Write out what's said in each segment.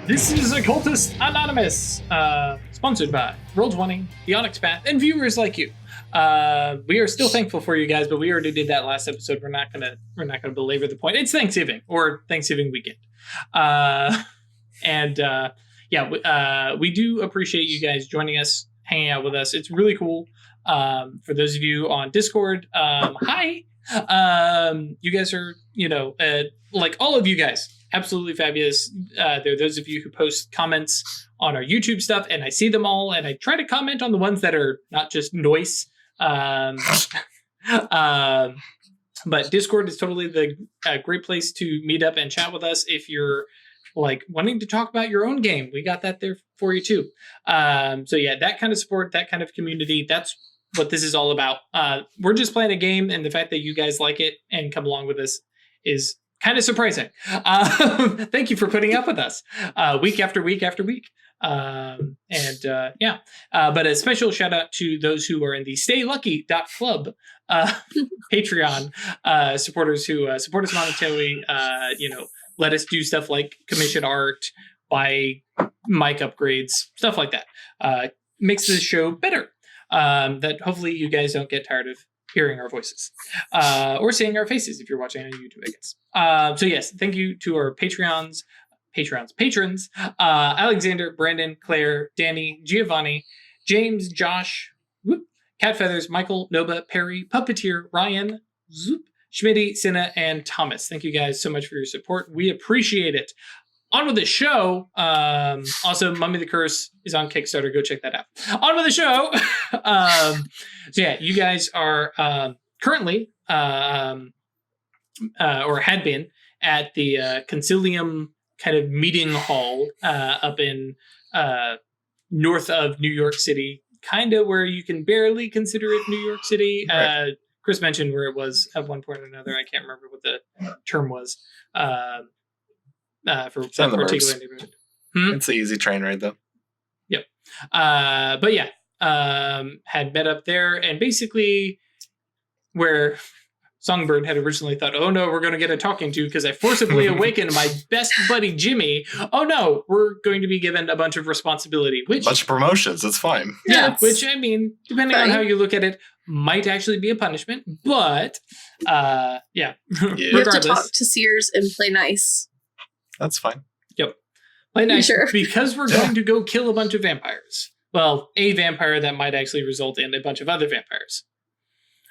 This is Occultists Anonymous, sponsored by Roll20, The Onyx Path, and viewers like you. We are still thankful for you guys, but we already did that last episode. We're not gonna belabor the point. It's Thanksgiving or Thanksgiving weekend, we do appreciate you guys joining us, hanging out with us. It's really cool. For those of you on Discord, hi. You guys are, like all of you guys, absolutely fabulous. There are those of you who post comments on our YouTube stuff, and I see them all, and I try to comment on the ones that are not just noise. But Discord is totally the great place to meet up and chat with us if you're like wanting to talk about your own game. We got that there for you too. That kind of support, that kind of community, that's what this is all about. We're just playing a game, and the fact that you guys like it and come along with us is kind of surprising. Thank you for putting up with us week after week after week. But a special shout out to those who are in the StayLucky.club Patreon supporters who support us monetarily. Let us do stuff like commission art, buy mic upgrades, stuff like that. Makes this show better. That hopefully you guys don't get tired of hearing our voices or seeing our faces if you're watching on YouTube, I guess. Yes, thank you to our patrons, Alexander, Brandon, Claire, Danny, Giovanni, James, Josh, Cat Feathers, Michael, Noba, Perry, Puppeteer, Ryan, Schmitty, Cinna, and Thomas. Thank you guys so much for your support. We appreciate it. On with the show. Also, Mummy the Curse is on Kickstarter. Go check that out. On with the show. You guys are currently, or had been, at the Concilium kind of meeting hall up in north of New York City, kind of where you can barely consider it New York City. Right. Chris mentioned where it was at one point or another. I can't remember what the term was. For that particular neighborhood. It's an easy train ride, though. Yep. Had met up there, and basically where Songbird had originally thought, oh no, we're going to get a talking to because I forcibly awakened my best buddy Jimmy. Oh no, we're going to be given a bunch of responsibility. A bunch of promotions, it's fine. Yeah, which, I mean, depending on how you look at it, might actually be a punishment, but You have to talk to Sears and play nice. That's fine. Yep. Play nice, sure? Because we're going to go kill a bunch of vampires. Well, a vampire that might actually result in a bunch of other vampires.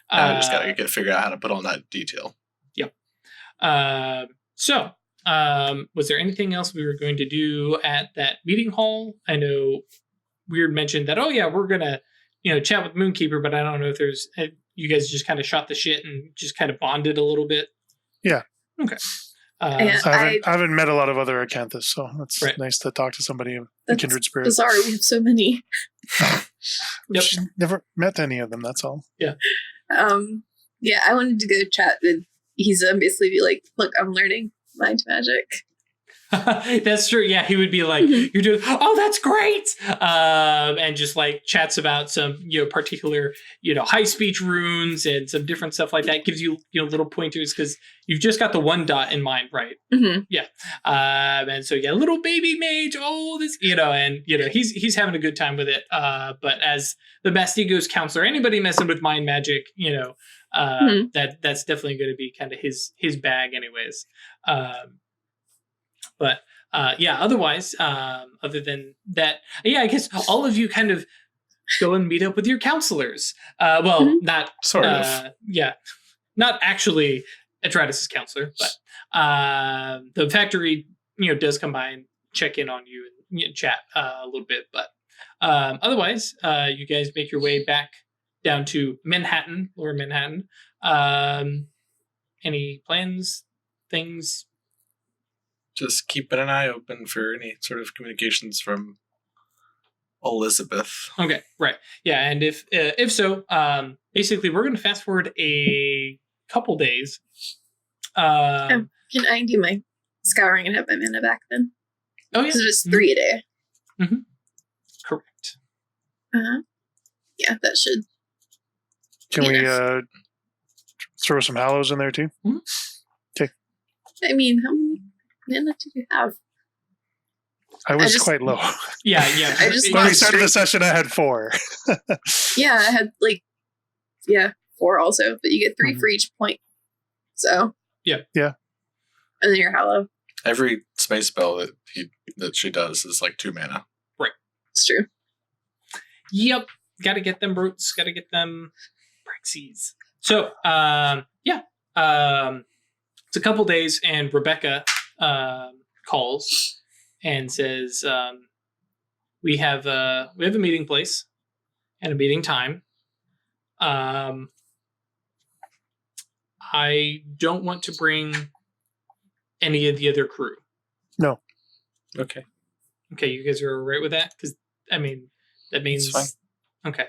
I just gotta figure out how to put on that detail. Yep. Was there anything else we were going to do at that meeting hall? I know Weird mentioned that, we're gonna, chat with Moonkeeper, but I don't know if there's, you guys just kind of shot the shit and just kind of bonded a little bit. Yeah. Okay. I haven't met a lot of other Occultists, so it's nice to talk to somebody of kindred spirit. Bizarre, we have so many. Yep. Never met any of them, that's all. Yeah. I wanted to go chat with Iza, basically be like, look, I'm learning mind magic. That's true. Yeah, he would be like, you're doing, oh, that's great. And just like chats about some, particular, high speech runes and some different stuff like that. Gives you, little pointers because you've just got the one dot in mind, right? Mm-hmm. Yeah. Little baby mage, he's having a good time with it. But as the Mastigos counselor, anybody messing with mind magic, that's definitely going to be kind of his bag anyways. Otherwise, other than that, I guess all of you kind of go and meet up with your counselors. Not sort of. Not actually Atratus' counselor, but the factory, does come by and check in on you and chat a little bit. But otherwise, you guys make your way back down to Manhattan, Lower Manhattan. Any plans, things? Just keeping an eye open for any sort of communications from Elizabeth. Okay, right. Yeah, and if so, basically we're going to fast forward a couple days. Can I do my scouring and have my mana back then? Oh, yeah. Because it was 3 a day. Mm-hmm. Correct. Yeah, that should. Can we throw some hallows in there too? Mm-hmm. Okay. I mean, how many mana do you have? I was quite low. Yeah. I just When we started the session, I had 4. Yeah, I had 4 also, but you get 3 for each point. So yeah. And then you're hollow. Every space spell that she does is like 2 mana. Right. It's true. Yep. Got to get them brutes. Got to get them Praxies. So, it's a couple days, and Rebecca calls and says, "We have a meeting place and a meeting time. I don't want to bring any of the other crew." No. Okay. Okay, you guys are all right with that? Because that means It's fine. Okay.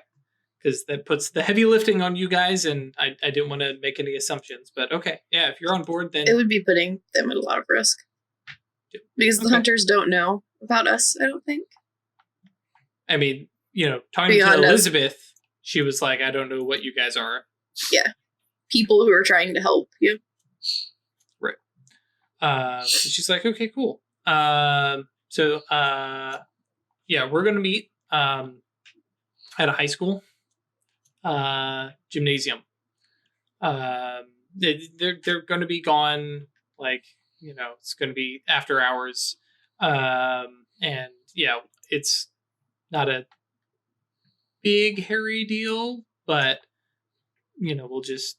Because that puts the heavy lifting on you guys, and I didn't want to make any assumptions. But okay, yeah, if you're on board, then It would be putting them at a lot of risk. Because the hunters don't know about us, I don't think. I mean, talking Beyond to us. Elizabeth, she was like, "I don't know what you guys are." Yeah. People who are trying to help you. She's like, "Okay, cool. We're gonna meet at a high school gymnasium. They're going to be gone, it's going to be after hours, and it's not a big hairy deal, but we'll just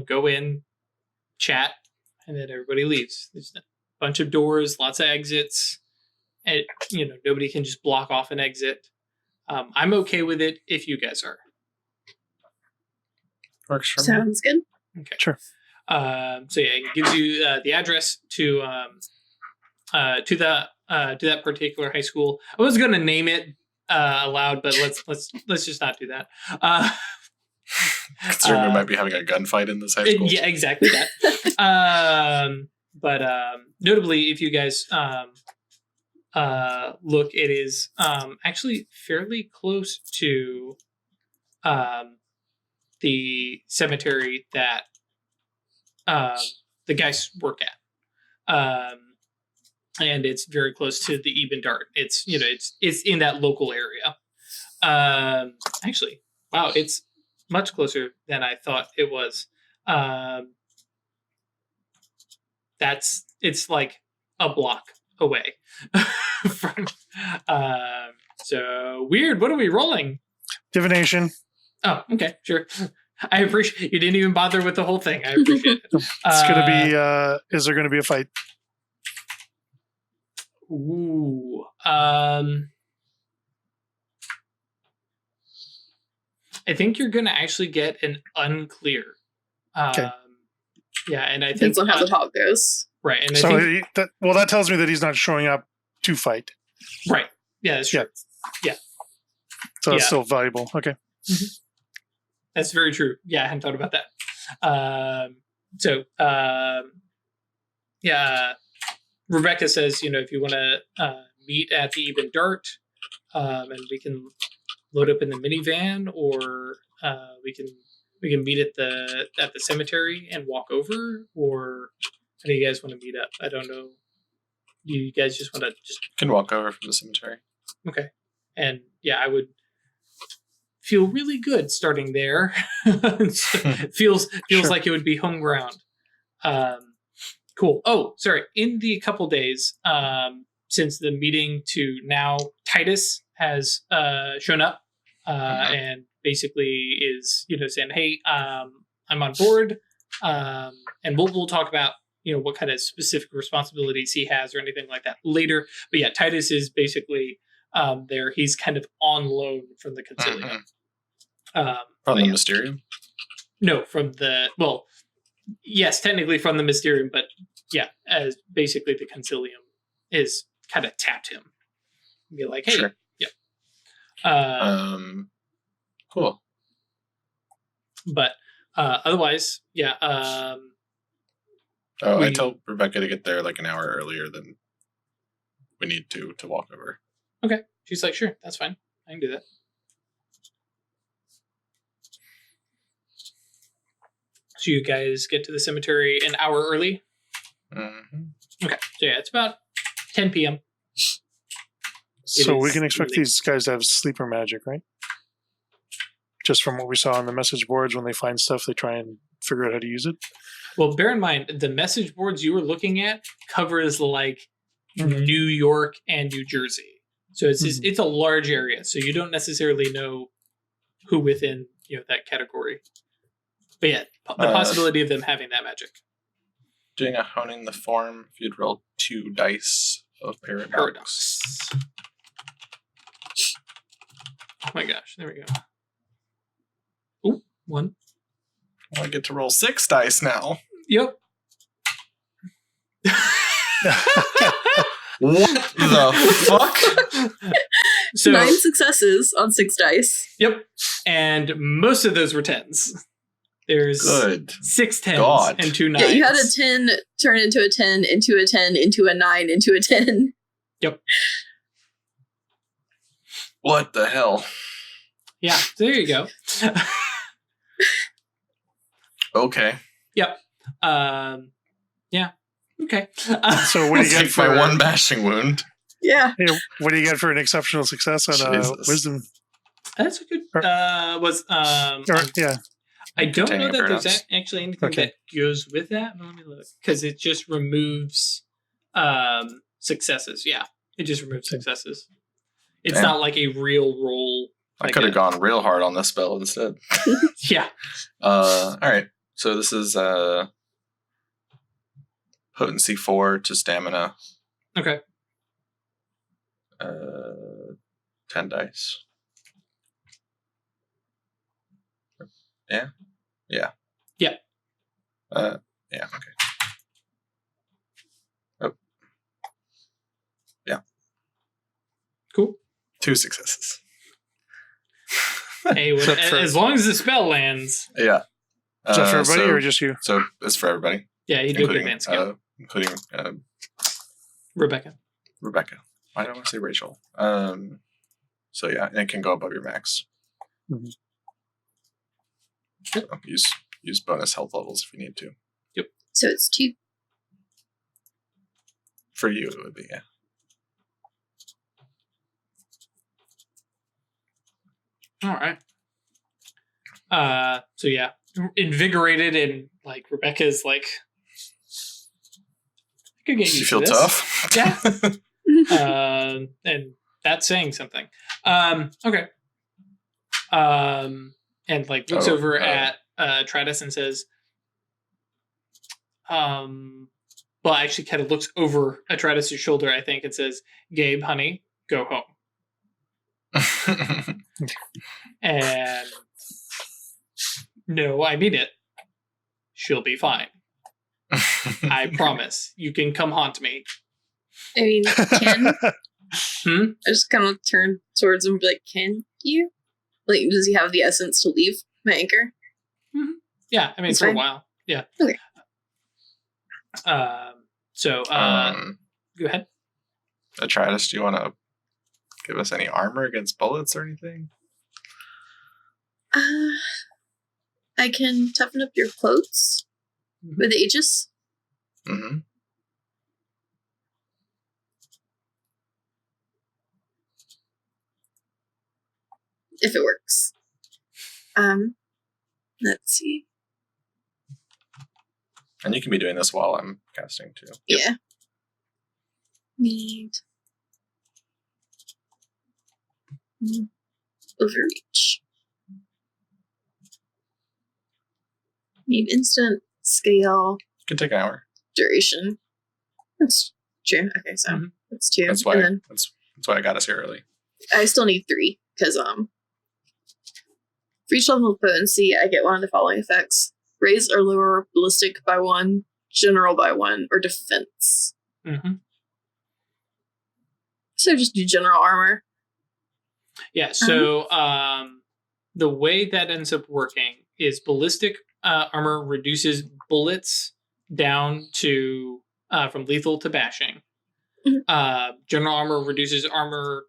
go in, chat, and then everybody leaves. There's a bunch of doors, lots of exits, and nobody can just block off an exit. I'm okay with it if you guys are. Works for me. Sounds good. Okay. Sure. It gives you the address to that particular high school. I was going to name it aloud, but let's just not do that. Considering we might be having a gunfight in this high school. Yeah, exactly that. But notably, if you guys look, it is actually fairly close to the cemetery that the guys work at, and it's very close to the Eben Dart. It's it's in that local area. Actually, wow, it's much closer than I thought it was. It's like a block away from. So weird. What are we rolling? Divination. Oh, okay, sure. I appreciate you didn't even bother with the whole thing. I appreciate it. It's going to be. Is there going to be a fight? Ooh. I think you're going to actually get an unclear. Okay. Yeah, and I think Depends on how the talk goes. right, and I So think that tells me that he's not showing up to fight. right. Yeah, that's true. Yeah. So it's Yeah. still valuable. Okay. That's very true. Yeah, I hadn't thought about that. Rebecca says, if you want to meet at the Eben Dart, and we can load up in the minivan, or we can meet at the cemetery and walk over, or how do you guys want to meet up? I don't know. You guys just want to Can walk over from the cemetery. okay, and I would feel really good starting there. feels Sure. like it would be home ground. Cool. Oh, sorry. In the couple days since the meeting to now, Titus has shown up and basically is saying, "Hey, I'm on board," and we'll talk about what kind of specific responsibilities he has or anything like that later. But yeah, Titus is basically there. He's kind of on loan from the Concilium. From the Mysterium? No, from the yes, technically from the Mysterium, but yeah, as basically the Concilium is kind of tapped him. Be like, hey, Sure. yeah. Cool. But otherwise, yeah. I tell Rebecca to get there like an hour earlier than we need to walk over. Okay. She's like, sure, that's fine. I can do that. So you guys get to the cemetery an hour early? Mm-hmm. Okay. So yeah, it's about 10 p.m. So we is can expect really- these guys to have sleeper magic, right? Just from what we saw on the message boards, when they find stuff, they try and figure out how to use it. Well, bear in mind, the message boards you were looking at covers like Mhm. New York and New Jersey. So it's just, Mhm. it's a large area. So you don't necessarily know who within that category. But yeah, the possibility of them having that magic. Doing a honing the form, if you'd roll 2 dice of paradox. Oh my gosh, there we go. Oh, 1. I get to roll 6 dice now. Yep. What the fuck? So 9 successes on 6 dice. Yep. And most of those were 10s. There's Good. 6 10s God. and 2 9s. Yeah, you had a 10 turn into a 10, into a 10, into a 9, into a 10. Yep. What the hell? Yeah, so there you go. Okay. Yep. Yeah. Okay. So what do you get Take for my 1 bashing wound. Yeah. Hey, what do you get for an exceptional success on Jesus. wisdom? That's a good. Yeah. I don't know Containing that there's paradox. actually anything Okay. that goes with that. Let me look, because it just removes successes. Yeah, it just removes successes. It's Damn. not like a real roll. I like could have a- gone real hard on this spell instead. Yeah. All right. So this is potency 4 to stamina. Okay. 10 dice. Yeah. Yeah. Yeah. Yeah. Okay. Oh. Yeah. Cool. 2 successes. Hey, Except for- as long as the spell lands. Yeah. Is that for everybody so, or just you? so it's for everybody, Yeah, you do including advance skill. including Rebecca. Rebecca. I don't want to say Rachel. So yeah, and it can go above your max. Mhm. So use bonus health levels if you need to. So it's 2. For you, it would be, yeah. All right. So yeah, invigorated and like Rebecca's like, I could get You used feel to this. tough? Yeah. And that's saying something. Okay. And like looks over at Tratus and says, well, actually kind of looks over at Tratus' shoulder, I think, and says, Gabe, honey, go home. And no, I mean it. She'll be fine. I promise. You can come haunt me. I mean, can Hmm? I just kind of turn towards him and be like, can you? Like, does he have the essence to leave my anchor? Yeah, I mean, It's for a fine. while. Yeah. Okay. So, go ahead. Atreides, do you want to give us any armor against bullets or anything? I can toughen up your clothes with Aegis. Mm-hmm. If it works. Let's see. And you can be doing this while I'm casting too. Yeah. Need overreach. Need instant scale It can take an hour. duration. That's true. Okay, so Mhm. that's 2. That's why. And then That's why I got us here early. I still need 3 because for each level of potency, I get one of the following effects: raise or lower ballistic by 1, general by 1, or defense. Mm-hmm. So just do general armor. Yeah, so the way that ends up working is ballistic armor reduces bullets down to from lethal to bashing. Mhm. General armor reduces armor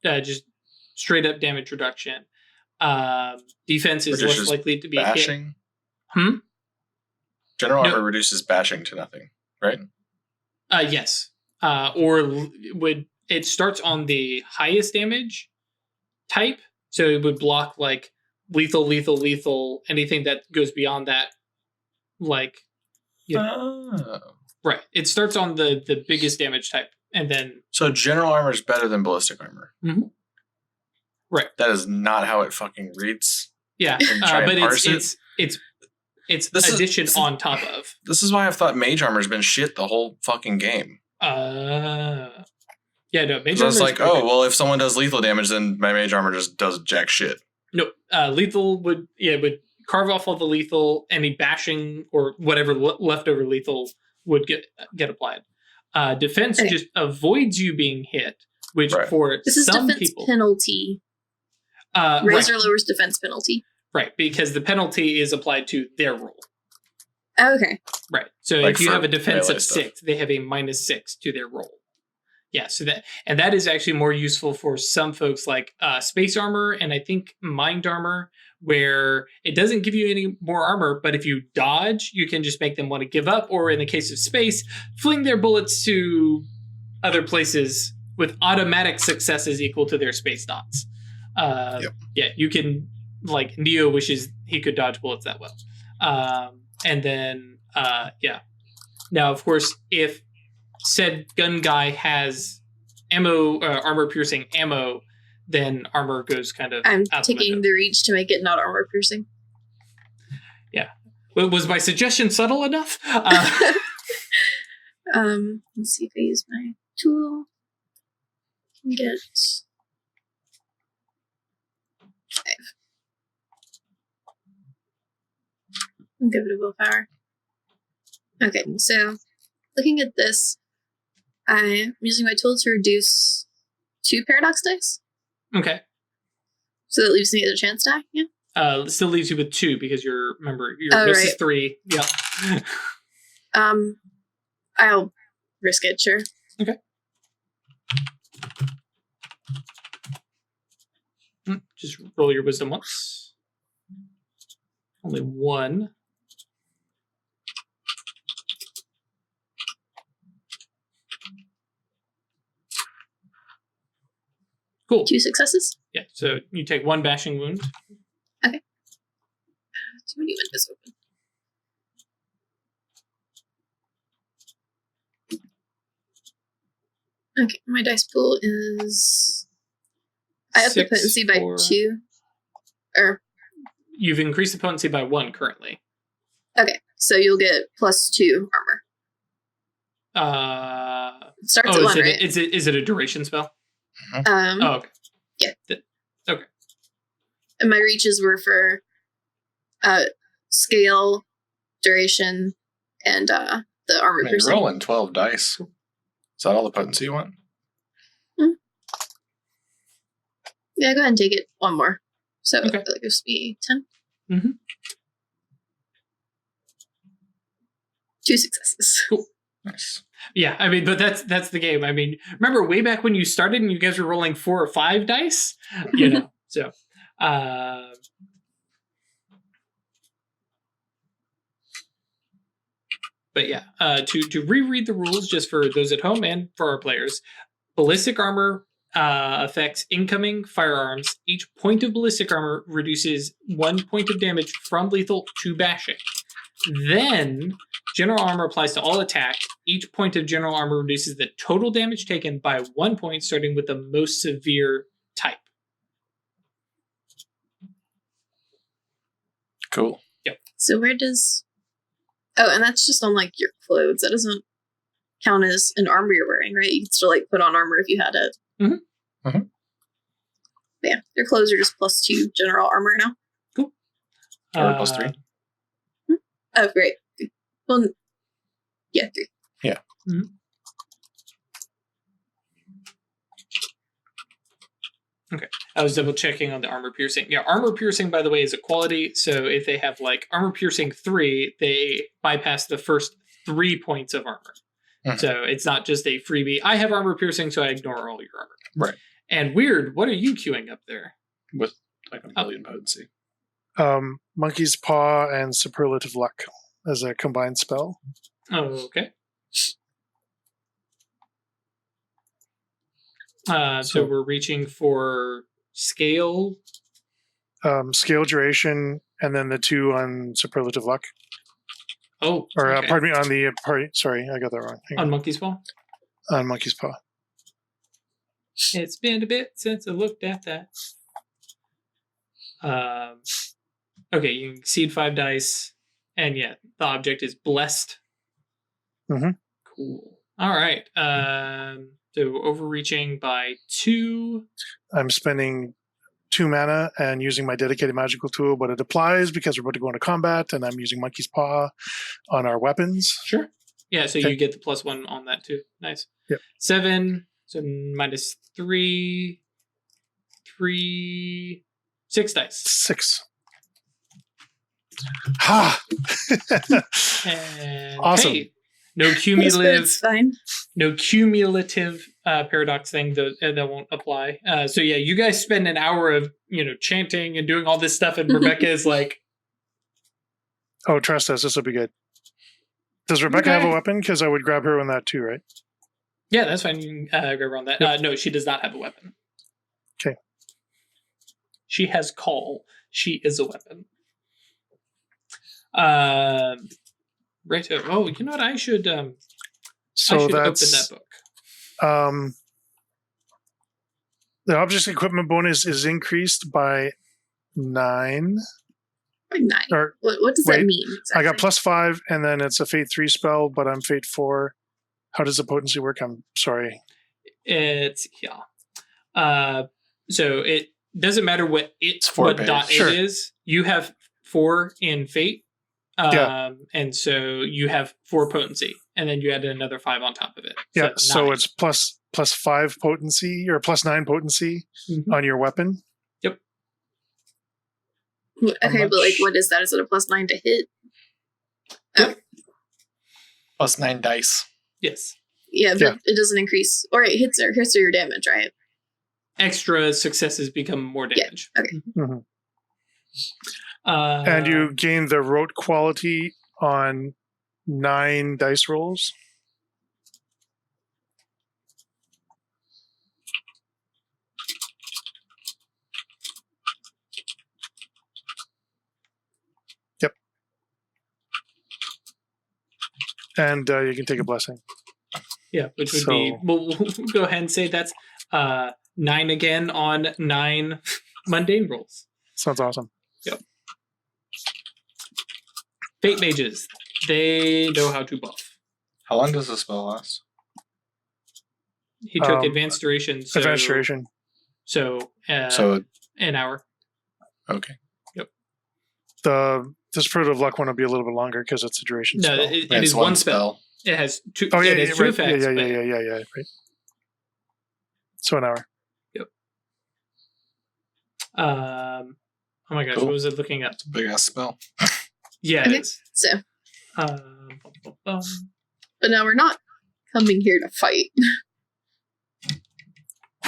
just straight up damage reduction. Defense is Reduces less likely to be hit. Bashing. Hmm? General No. armor reduces bashing to nothing, right? Yes. Or would it starts on the highest damage type, so it would block like lethal, anything that goes beyond that, like right. It starts on the biggest damage type, and then So general armor is better than ballistic armor. Mhm. Right. That is not how it fucking reads. yeah, And try and but parse it's This is- addition on top of. This is why I've thought mage armor's been shit the whole fucking game. Yeah, no, major So it's armor is like, perfect. oh, well, if someone does lethal damage, then my mage armor just does jack shit. No, lethal would carve off all the lethal, any bashing or whatever leftover lethal would get applied. Defense Okay. just avoids you being hit, which Right. for This is some defense people, penalty. right, Razor lowers defense penalty. right, because the penalty is applied to their roll. Oh, okay. Right. So Like if you for have a defense melee of stuff. 6, they have a -6 to their roll. Yeah, so that is actually more useful for some folks like space armor and I think mind armor, where it doesn't give you any more armor, but if you dodge, you can just make them want to give up, or in the case of space, fling their bullets to other places with automatic successes equal to their space dots. Yep. Yeah, you can, like, Neo wishes he could dodge bullets that well. And then, yeah. Now, of course, if said gun guy has ammo, armor piercing ammo, then armor goes kind of I'm out the taking window. the reach to make it not armor piercing. Was my suggestion subtle enough? Let's see if I use my tool. Can get 5. I'll give it a willpower. Okay, so looking at this, I'm using my tool to reduce 2 paradox dice. Okay. So that leaves me at a chance die. Yeah. Still leaves you with 2 because remember your Oh, miss is right. 3. Yeah. I'll risk it. Sure. Just roll your wisdom once. Only 1. Cool. 2 successes. Yeah. So you take 1 bashing wound. Too many windows open. Okay, my dice pool is. I have the 6, potency by 4. 2. Or You've increased the potency by 1 currently. okay, so you'll get +2 armor. It starts at 1, right? Is it a duration spell? Oh, Okay. yeah. And my reaches were for scale, duration, and the armor I mean, piercing. rolling 12 dice. Is that all the potency you want? Yeah, go ahead and take it 1 more. So Okay. that gives me 10. Mhm. 2 successes. Nice. Yeah, I mean, but that's the game. I mean, remember way back when you started and you guys were rolling 4 or 5 dice? You know, so. But yeah, to reread the rules just for those at home and for our players, ballistic armor affects incoming firearms. Each point of ballistic armor reduces 1 point of damage from lethal to bashing. Then, general armor applies to all attack. Each point of general armor reduces the total damage taken by 1 point, starting with the most severe type. Cool. So where does... Oh, and that's just on, like, your clothes. That doesn't count as an armor you're wearing, right? You can still, like, put on armor if you had it. Mhm. Mhm. Yeah, your clothes are just +2 general armor now. Or +3. Oh, great. Well, yeah, 3. I was double checking on the armor piercing. Yeah, armor piercing, by the way, is a quality. So if they have like armor piercing 3, they bypass the first 3 points of armor. Mhm. So it's not just a freebie. I have armor piercing, so I ignore all your armor. Right. And weird, what are you queuing up there? With like a million potency. Monkey's Paw and Superlative Luck as a combined spell. Oh, okay. So we're reaching for scale. Scale duration, and then the 2 on superlative luck. Oh, Or okay. pardon me, on the party. Sorry, I got that wrong. Hang On on. Monkey's Paw. On Monkey's Paw. It's been a bit since I looked at that. Okay, you can seed 5 dice, and yeah, the object is blessed. Mhm. Cool. All right. So overreaching by 2. I'm spending 2 mana and using my dedicated magical tool, but it applies because we're about to go into combat, and I'm using Monkey's Paw on our weapons. Sure. Yeah, so Okay. you get the +1 on that too. Nice. Yep. 7. So -3. 3. 6 dice. 6. Ha! And Awesome. hey, no It's cumulative, fine. paradox thing that won't apply. So yeah, you guys spend an hour of chanting and doing all this stuff, and Rebecca is like, Oh, trust us. This will be good. Does Rebecca have a weapon? Because I would grab her on that too, right? yeah, that's fine. You can grab her on that. No, she does not have a weapon. Okay. She has call. She is a weapon. Right. Oh, you know what? I should. So I should that's open that book. The object's equipment bonus is increased by 9. Like 9. Or What does wait, that mean? Exactly? I got +5, and then it's a Fate 3 spell, but I'm Fate 4. How does the potency work? I'm sorry. It's so it doesn't matter what four dot base. Sure. it is. You have 4 in fate, Yeah. and so you have 4 potency, and then you add another 5 on top of it. Yeah, so 9. it's +5 potency or +9 potency Mhm. on your weapon. Okay, but like, what is that? Is it a +9 to hit? +9 dice. Yes. Yeah, but Yeah. it doesn't increase. Or it hits or your damage, right? Extra successes become more Yeah, damage. okay. Mhm. Uh, And you gain the rote quality on 9 dice rolls. Yep. And you can take a blessing. yeah, which would be. We'll go ahead and say that's 9 again on 9 mundane rolls. Sounds awesome. Fate mages, they know how to buff. How long does the spell last? He took Um, advanced duration. So, Advanced duration. So, So an hour. okay. The Spirit of Luck one will be a little bit longer because it's a duration No, spell. it It's is one spell. It has 2. Oh yeah, it has yeah, 2 right. effects. yeah, but- right. So an hour. Oh my gosh, Cool. what was it looking up? It's a big ass spell. Yeah, Okay. it is. So, Bum, bum, bum. but now we're not coming here to fight.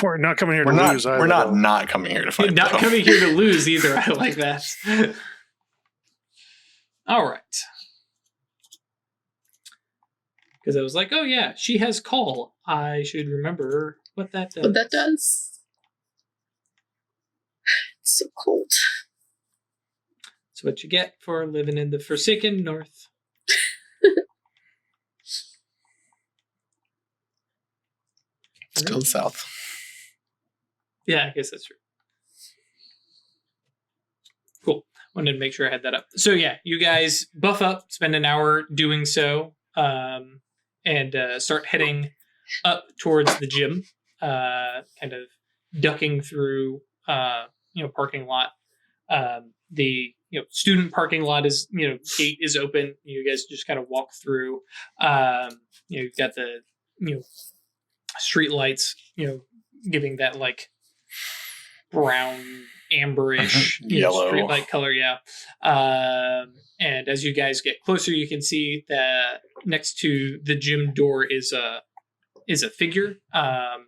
We're not coming here to We're not. lose either. We're though. not coming here to fight. Not though. coming here to lose either. I like that. All right. Because I was like, oh yeah, she has call. I should remember what that does. What that does. It's so cold. It's what you get for living in the Forsaken North. Still south. Yeah, I guess that's true. Cool. Wanted to make sure I had that up. So yeah, you guys buff up, spend an hour doing so, and start heading up towards the gym, kind of ducking through, parking lot. The student parking lot is, gate is open. You guys just kind of walk through. You've got the, street lights, giving that like brown amberish Yellow street light color. Yeah. And as you guys get closer, you can see that next to the gym door is a figure. And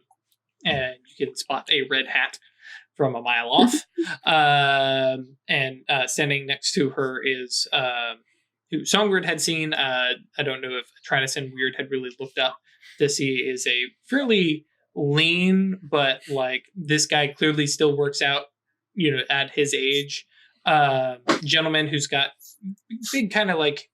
you can spot a red hat from a mile off. And standing next to her is who Songbird had seen. I don't know if Trinus and Weird had really looked up to see is a fairly lean, but like this guy clearly still works out, at his age. Gentleman who's got big kind of like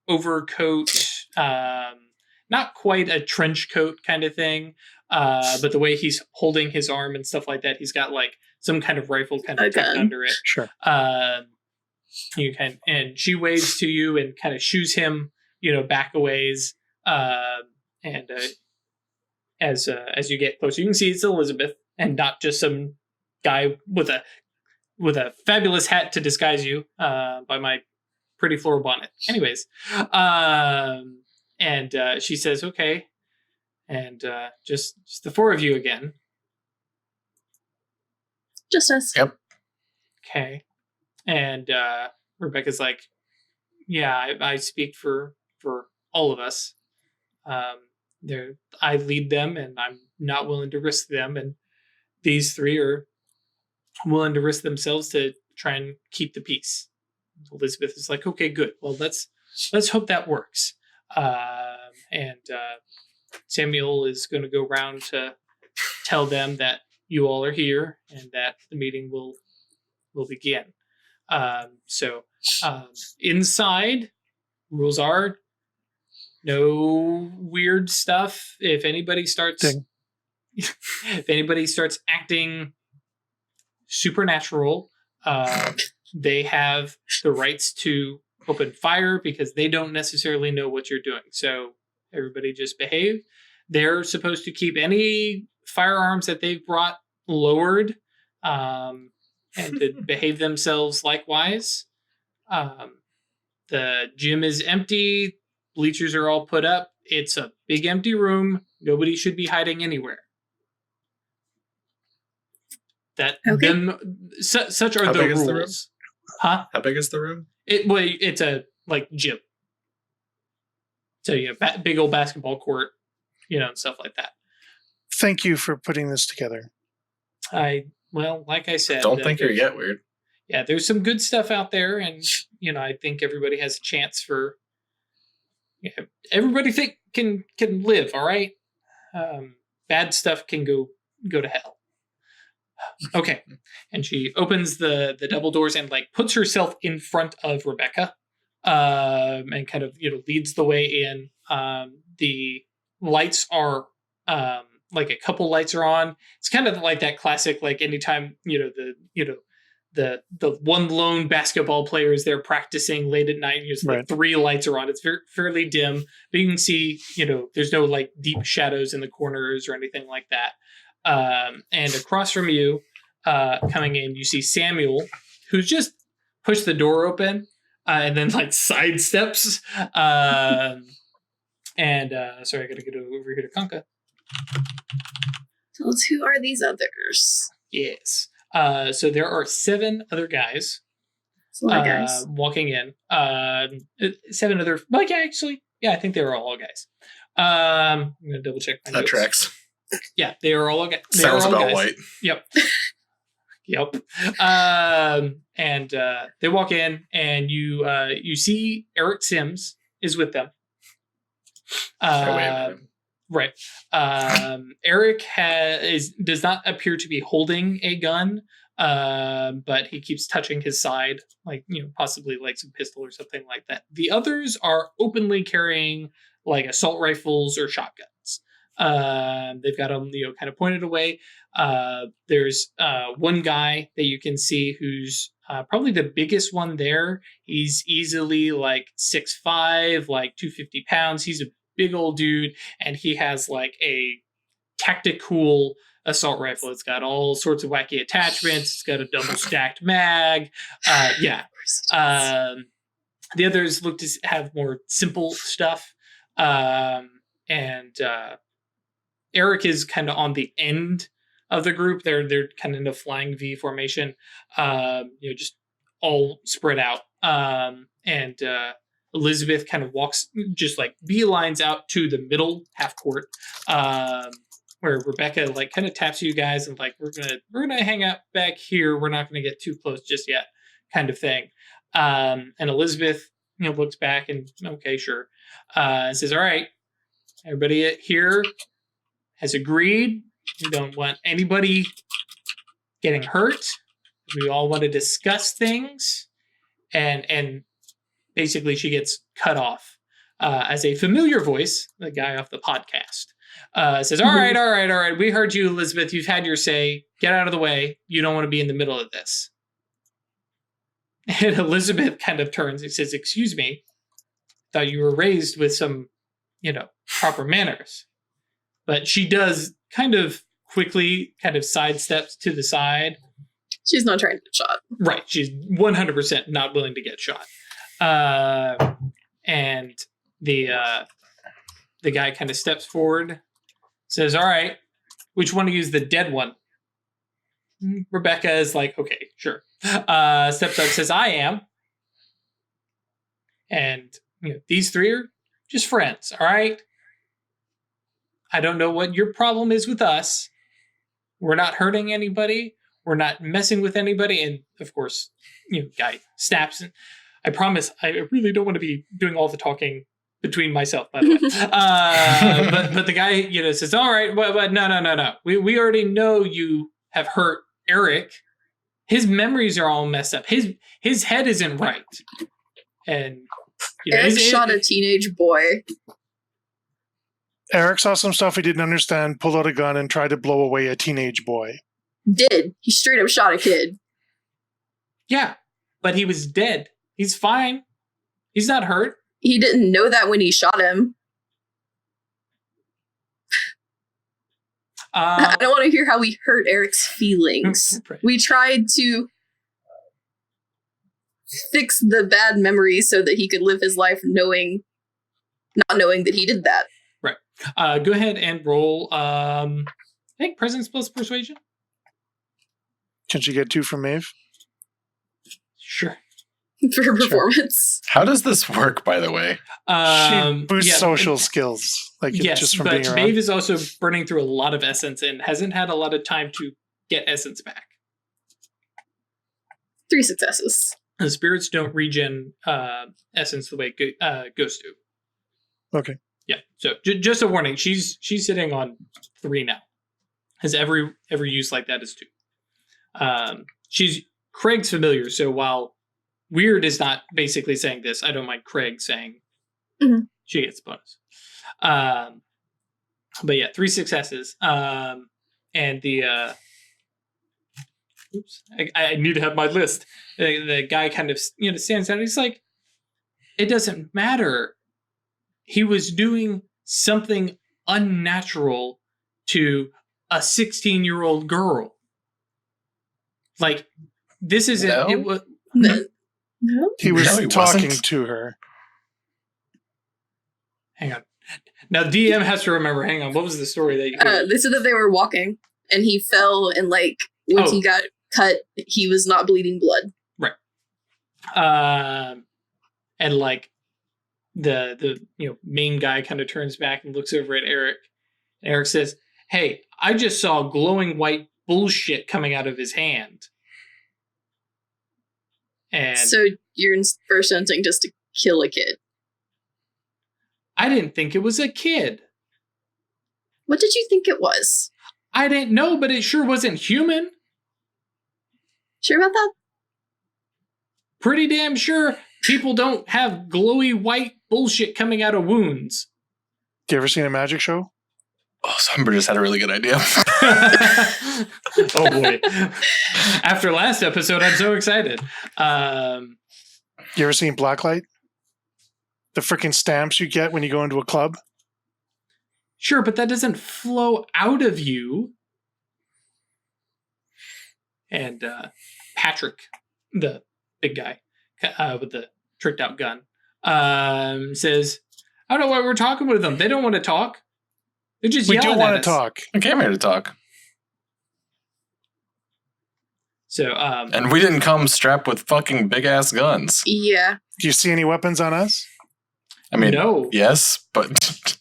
overcoat, not quite a trench coat kind of thing, but the way he's holding his arm and stuff like that, he's got like some kind of rifle kind of tucked under it. Sure. And she waves to you and kind of shoos him, back a ways. And as you get closer, you can see it's Elizabeth and not just some guy with a fabulous hat to disguise you by my pretty floral bonnet. Anyways, and she says, "Okay," and just the four of you again. Just us. Yep. Okay. And Rebecca's like, "Yeah, I speak for all of us. I lead them, and I'm not willing to risk them. And these three are willing to risk themselves to try and keep the peace." Elizabeth is like, "Okay, good. Well, let's hope that works." And Samuel is going to go around to tell them that you all are here and that the meeting will begin. So inside, rules are no weird stuff. If anybody starts acting supernatural, they have the rights to open fire because they don't necessarily know what you're doing. So everybody just behave. They're supposed to keep any firearms that they've brought lowered, and to behave themselves likewise. The gym is empty. Bleachers are all put up. It's a big empty room. Nobody should be hiding anywhere. Such are How the big is the room? rules. Huh? How big is the room? It's a like gym. So big old basketball court, and stuff like that. Thank you for putting this together. Like I said, Don't think you're yet weird. Yeah, there's some good stuff out there, and I think everybody has a chance for. Everybody can live, all right. Bad stuff can go to hell. Okay, and she opens the double doors and like puts herself in front of Rebecca, and kind of leads the way in. The lights are like a couple lights are on. It's kind of like that classic, like anytime the one lone basketball player is there practicing late at night, and like three lights are on. It's fairly dim, but you can see there's no like deep shadows in the corners or anything like that. And across from you, coming in, you see Samuel, who's just pushed the door open and then like sidesteps. Sorry, I gotta get over here to Kanka. So who are these others? Yes. So there are 7 other guys. It's a lot of guys. Walking in. 7 other. Like, actually, I think they were all guys. I'm gonna double check my That notes. tracks. Yeah, they are all guys. Sounds about guys. white. Yep. And they walk in, and you see Eric Sims is with them. Right. Eric does not appear to be holding a gun, but he keeps touching his side, like possibly like some pistol or something like that. The others are openly carrying like assault rifles or shotguns. They've got them, kind of pointed away. There's one guy that you can see who's probably the biggest one there. He's easily like 6'5", like 250 pounds. He's a big old dude, and he has like a tactical assault rifle. It's got all sorts of wacky attachments. It's got a double stacked mag. The others look to have more simple stuff. And Eric is kind of on the end of the group. They're kind of in a flying V formation, just all spread out. And Elizabeth kind of walks, just like beelines out to the middle half court, where Rebecca like kind of taps you guys and like, we're gonna hang out back here. We're not gonna get too close just yet, kind of thing. And Elizabeth, looks back and okay, sure, and says, "All right, everybody here has agreed We don't want anybody getting hurt. We all want to discuss things. And basically she gets cut off as a familiar voice, the guy off the podcast, says, all right. We heard you, Elizabeth. You've had your say. Get out of the way. You don't want to be in the middle of this. And Elizabeth kind of turns and says, excuse me, thought you were raised with some, proper manners. But she does kind of quickly kind of sidesteps to the side. She's not trying to get shot. Right. She's 100% not willing to get shot. And the guy kind of steps forward, says, all right, which one to use? The dead one. Rebecca is like, okay, sure. Steps up, says, I am. And these three are just friends, all right? I don't know what your problem is with us. We're not hurting anybody. We're not messing with anybody. And of course, guy snaps. And I promise, I really don't want to be doing all the talking between myself, by the way. But the guy, says, all right, but no. We already know you have hurt Eric. His memories are all messed up. His head isn't right. And Eric shot a teenage boy. Eric saw some stuff he didn't understand, pulled out a gun, and tried to blow away a teenage boy. He straight up shot a kid. Yeah, but he was dead. He's fine. He's not hurt. He didn't know that when he shot him. I don't want to hear how we hurt Eric's feelings. Right. We tried to fix the bad memories so that he could live his life not knowing that he did that. Right. Go ahead and roll, I think, presence plus persuasion. Can she get 2 from Maeve? Sure. For her performance. How does this work, by the way? She boosts social skills. Yes, just from but being around. Maeve is also burning through a lot of essence and hasn't had a lot of time to get essence back. 3 successes. The spirits don't regen essence the way ghosts do. Okay. Yeah. So just a warning. She's sitting on 3 now. Has every use like that is 2. She's Craig's familiar. So while Weird is not basically saying this, I don't mind Craig saying she gets a bonus. But yeah, 3 successes. And the oops, I need to have my list. The guy kind of stands out. He's like, it doesn't matter. He was doing something unnatural to a 16-year-old girl. Like, this isn't. No? It was. No. He was No, he talking wasn't. to her. Hang on. Now DM has to remember. Hang on. What was the story that you? They said that they were walking and he fell and once he got cut, he was not bleeding blood. Right. And the main guy kind of turns back and looks over at Eric. And Eric says, "Hey, I just saw glowing white bullshit coming out of his hand." And So your first instinct just to kill a kid. I didn't think it was a kid. What did you think it was? I didn't know, but it sure wasn't human. Sure about that? Pretty damn sure people don't have glowy white bullshit coming out of wounds. You ever seen a magic show? Oh, Summer just had a really good idea. Oh boy. After last episode, I'm so excited. You ever seen Blacklight? The freaking stamps you get when you go into a club? Sure, but that doesn't flow out of you. And Patrick, the big guy with the tricked out gun, says, I don't know why we're talking with them. They don't want to talk. They're just We yelling do want at to us. talk. I came here to talk. So, And we didn't come strapped with fucking big-ass guns. Yeah. Do you see any weapons on us? I mean, no. yes, but...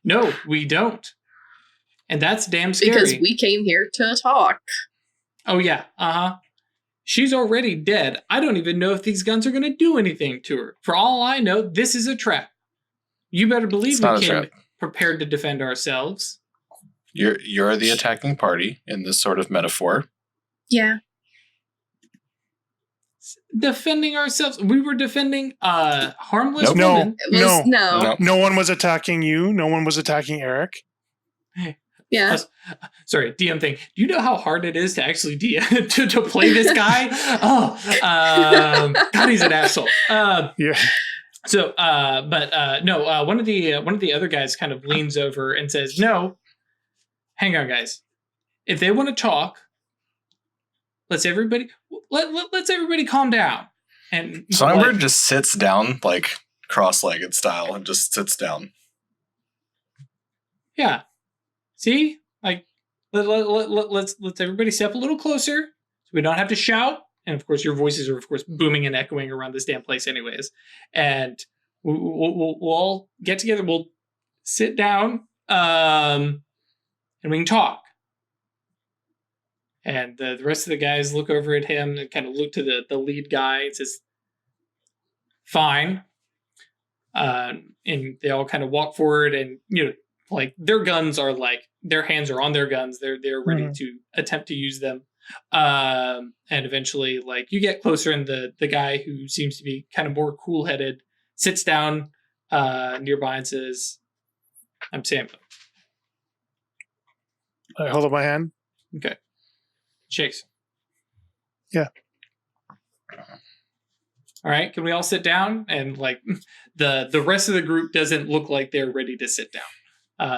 No, we don't. And that's damn scary. Because we came here to talk. Oh, yeah. Uh-huh. She's already dead. I don't even know if these guns are going to do anything to her. For all I know, this is a trap. You better believe It's not we a came trap. prepared to defend ourselves. You're the attacking party in this sort of metaphor. Yeah. Defending ourselves. We were defending harmless Nope. woman. It was No. No one was attacking you. No one was attacking Eric. Yeah. Sorry, DM thing. Do you know how hard it is to actually to play this guy? God, he's an asshole. Yeah. So, no. One of the other guys kind of leans over and says, "No, hang on, guys. If they want to talk, let's everybody calm down." And Songbird just sits down, like cross-legged style, and just sits down. Yeah. See, like let's everybody step a little closer so we don't have to shout. And of course, your voices are of course booming and echoing around this damn place, anyways. And we'll all get together. We'll sit down, and we can talk. And the rest of the guys look over at him and kind of look to the lead guy and says, "Fine." And they all kind of walk forward, and like their guns are like their hands are on their guns. They're ready to attempt to use them. And eventually, like you get closer, and the guy who seems to be kind of more cool-headed sits down nearby and says, "I'm Samuel." I hold up my hand. Okay. Shakes. Yeah. All right. Can we all sit down? And like the rest of the group doesn't look like they're ready to sit down.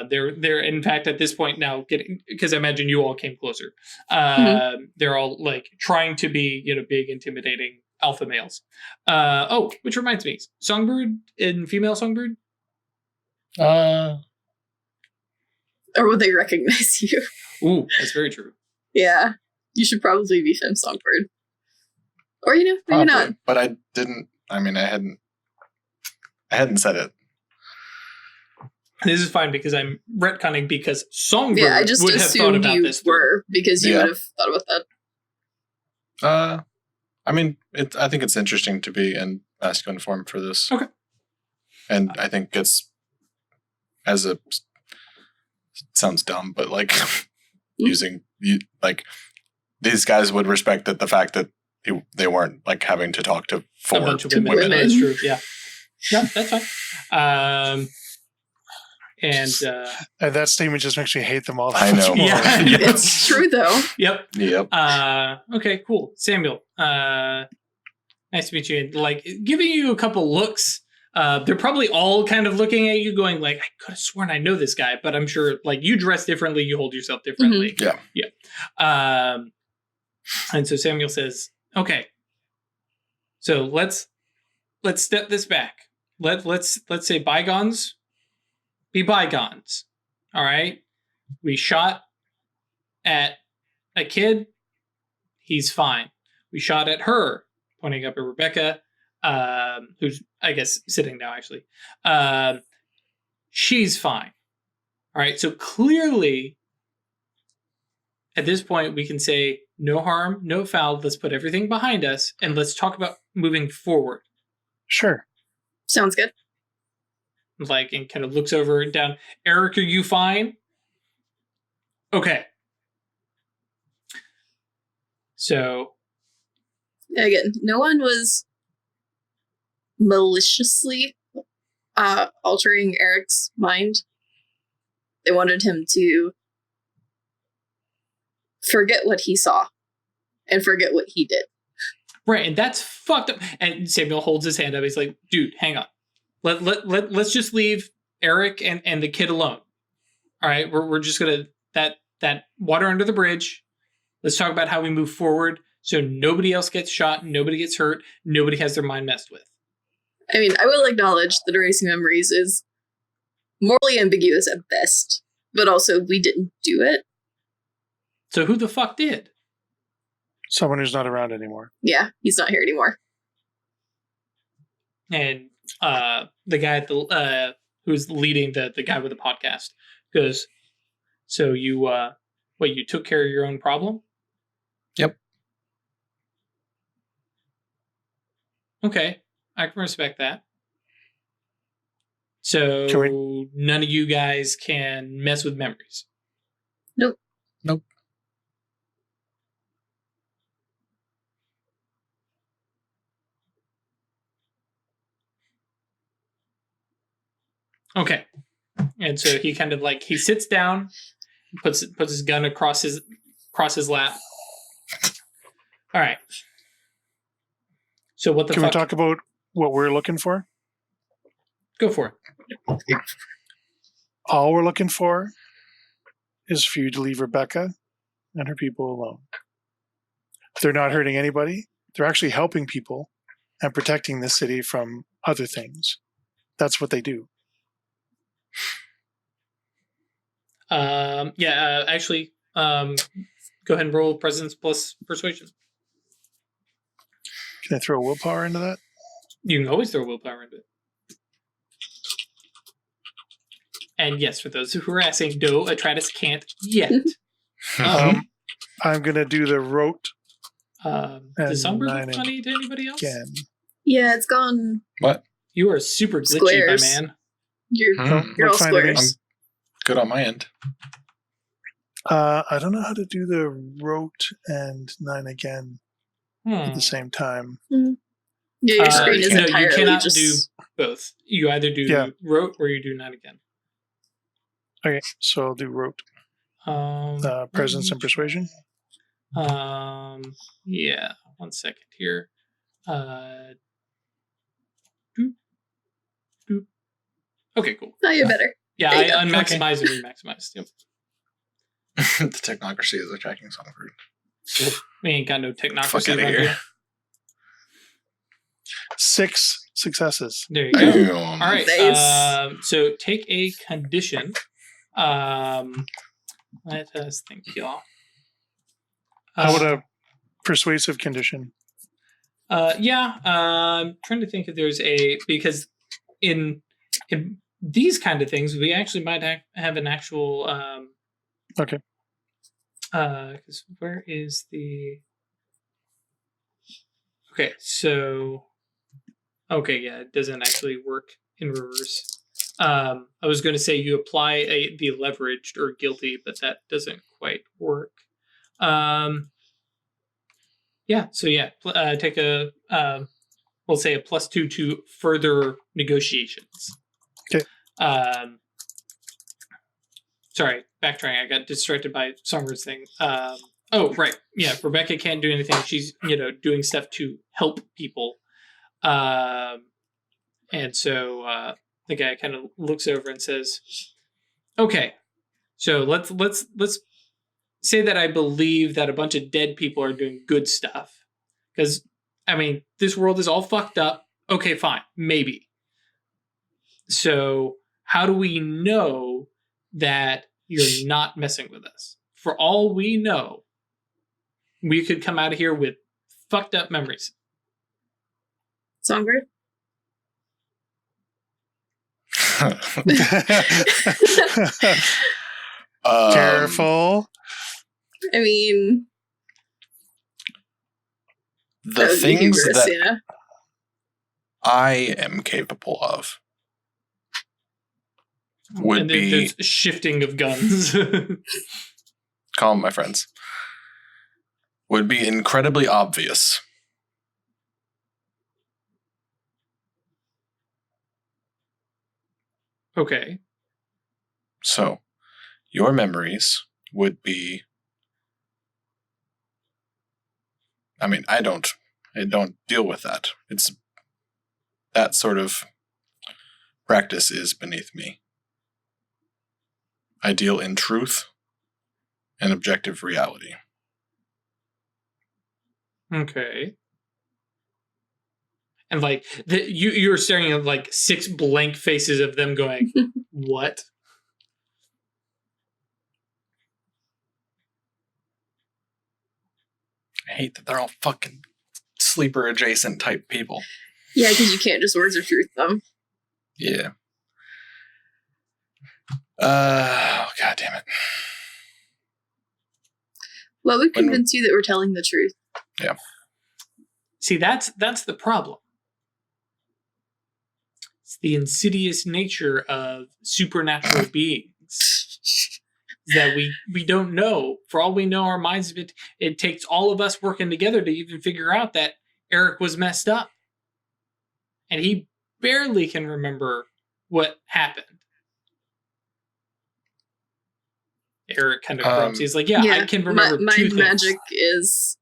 They're in fact at this point now getting, because I imagine you all came closer. They're all like trying to be big intimidating alpha males. Which reminds me, Songbird and female Songbird. Or would they recognize you? Ooh, that's very true. Yeah. You should probably be Femme Songbird. Or maybe not. But I didn't. I mean, I hadn't said it. This is fine because I'm retconning because Songbird Yeah, I just would have thought assumed about you this. were because you Yeah. would have thought about that. I mean, I think it's interesting to be in masculine form for this. Okay. And I think it's sounds dumb, but like like these guys would respect that the fact that they weren't like having to talk to A four bunch of women. women. That's true. Yeah. No, that's fine. And that statement just makes me hate them all. I know. Yeah. It's true though. Yep. Yep. Okay, cool. Samuel, nice to meet you. Like giving you a couple looks. They're probably all kind of looking at you going like, I could have sworn I know this guy, but I'm sure like you dress differently, you hold yourself differently. Yeah. Yeah. And so Samuel says, okay, so let's step this back. Let's say bygones be bygones. All right. We shot at a kid. He's fine. We shot at her, pointing up at Rebecca, who's, I guess, sitting now, actually. She's fine. All right. So clearly, at this point, we can say no harm, no foul. Let's put everything behind us and let's talk about moving forward. Sure. Sounds good. Like, and kind of looks over and down. Eric, are you fine? Okay. So. Again, no one was maliciously altering Eric's mind. They wanted him to forget what he saw and forget what he did. Right, and that's fucked up. And Samuel holds his hand up. He's like, dude, hang on. Let's just leave Eric and the kid alone. All right, we're just gonna that water under the bridge. Let's talk about how we move forward so nobody else gets shot, nobody gets hurt, nobody has their mind messed with. I mean, I will acknowledge that erasing memories is morally ambiguous at best, but also we didn't do it. So who the fuck did? Someone who's not around anymore. Yeah, he's not here anymore. And the guy at the who's leading the guy with the podcast goes, so you you took care of your own problem? Yep. Okay, I can respect that. So none of you guys can mess with memories. Nope. Nope. Okay. And so he kind of like he sits down, puts his gun across his lap. All right. So what the Can fuck? we talk about what we're looking for? Go for it. All we're looking for is for you to leave Rebecca and her people alone. They're not hurting anybody. They're actually helping people and protecting the city from other things. That's what they do. Actually, go ahead and roll presence plus persuasion. Can I throw willpower into that? You can always throw willpower into it. And yes, for those who are asking, no, Atratus can't yet. I'm going to do the rote Does Songbird nine look funny to anybody else? again. Yeah, it's gone. What? You are super glitchy, Squares. my man. You're Hmm. you're all Looks fine to me. squares. Good on my end. I don't know how to do the rote and 9 again at the same time. Yeah, your screen is no, you entirely cannot just. do both. You either do Yeah. rote or you do not again. Okay, so I'll do rote. Presence and persuasion. Yeah. 1 second here. Doop, doop. Okay, cool. Oh, you're better. Yeah, There I you go. unmaximized and remaximized. Yep. The technocracy is attacking Songbird. We ain't got no technocracy Fuck outta around here. here. 6 successes. There you go. Damn. All right. Nice. So take a condition. Let us think, y'all. How about a persuasive condition? I'm trying to think if there's because in these kind of things, we actually might have an actual. Okay. Because where is the? Okay, so. Okay, yeah, it doesn't actually work in reverse. I was going to say you apply the leveraged or guilty, but that doesn't quite work. Take a we'll say a +2 to further negotiations. Okay. Sorry, backtracking. I got distracted by Songbird's thing. Oh, right. Yeah, Rebecca can't do anything. She's doing stuff to help people. And so the guy kind of looks over and says, "Okay, so let's say that I believe that a bunch of dead people are doing good stuff. Because, I mean, this world is all fucked up. Okay, fine. Maybe. So how do we know that you're not messing with us? For all we know, we could come out of here with fucked up memories." Songbird? Careful. I mean, The that would be things hubris, that yeah. I am capable of would And then be there's shifting of guns. calm, my friends. Would be incredibly obvious. Okay. So, your memories would be. I mean, I don't deal with that. It's that sort of practice is beneath me. I deal in truth and objective reality. Okay. And like you're staring at like 6 blank faces of them going, "What?" I hate that they're all fucking sleeper adjacent type people. Yeah, because you can't just words of truth them. Yeah. God damn it. What would When- convince you that we're telling the truth? See, that's the problem. It's the insidious nature of supernatural beings. is that we don't know. For all we know, our minds, it takes all of us working together to even figure out that Eric was messed up. And he barely can remember what happened. Eric kind of grumps. He's like, I can remember mind two things. magic is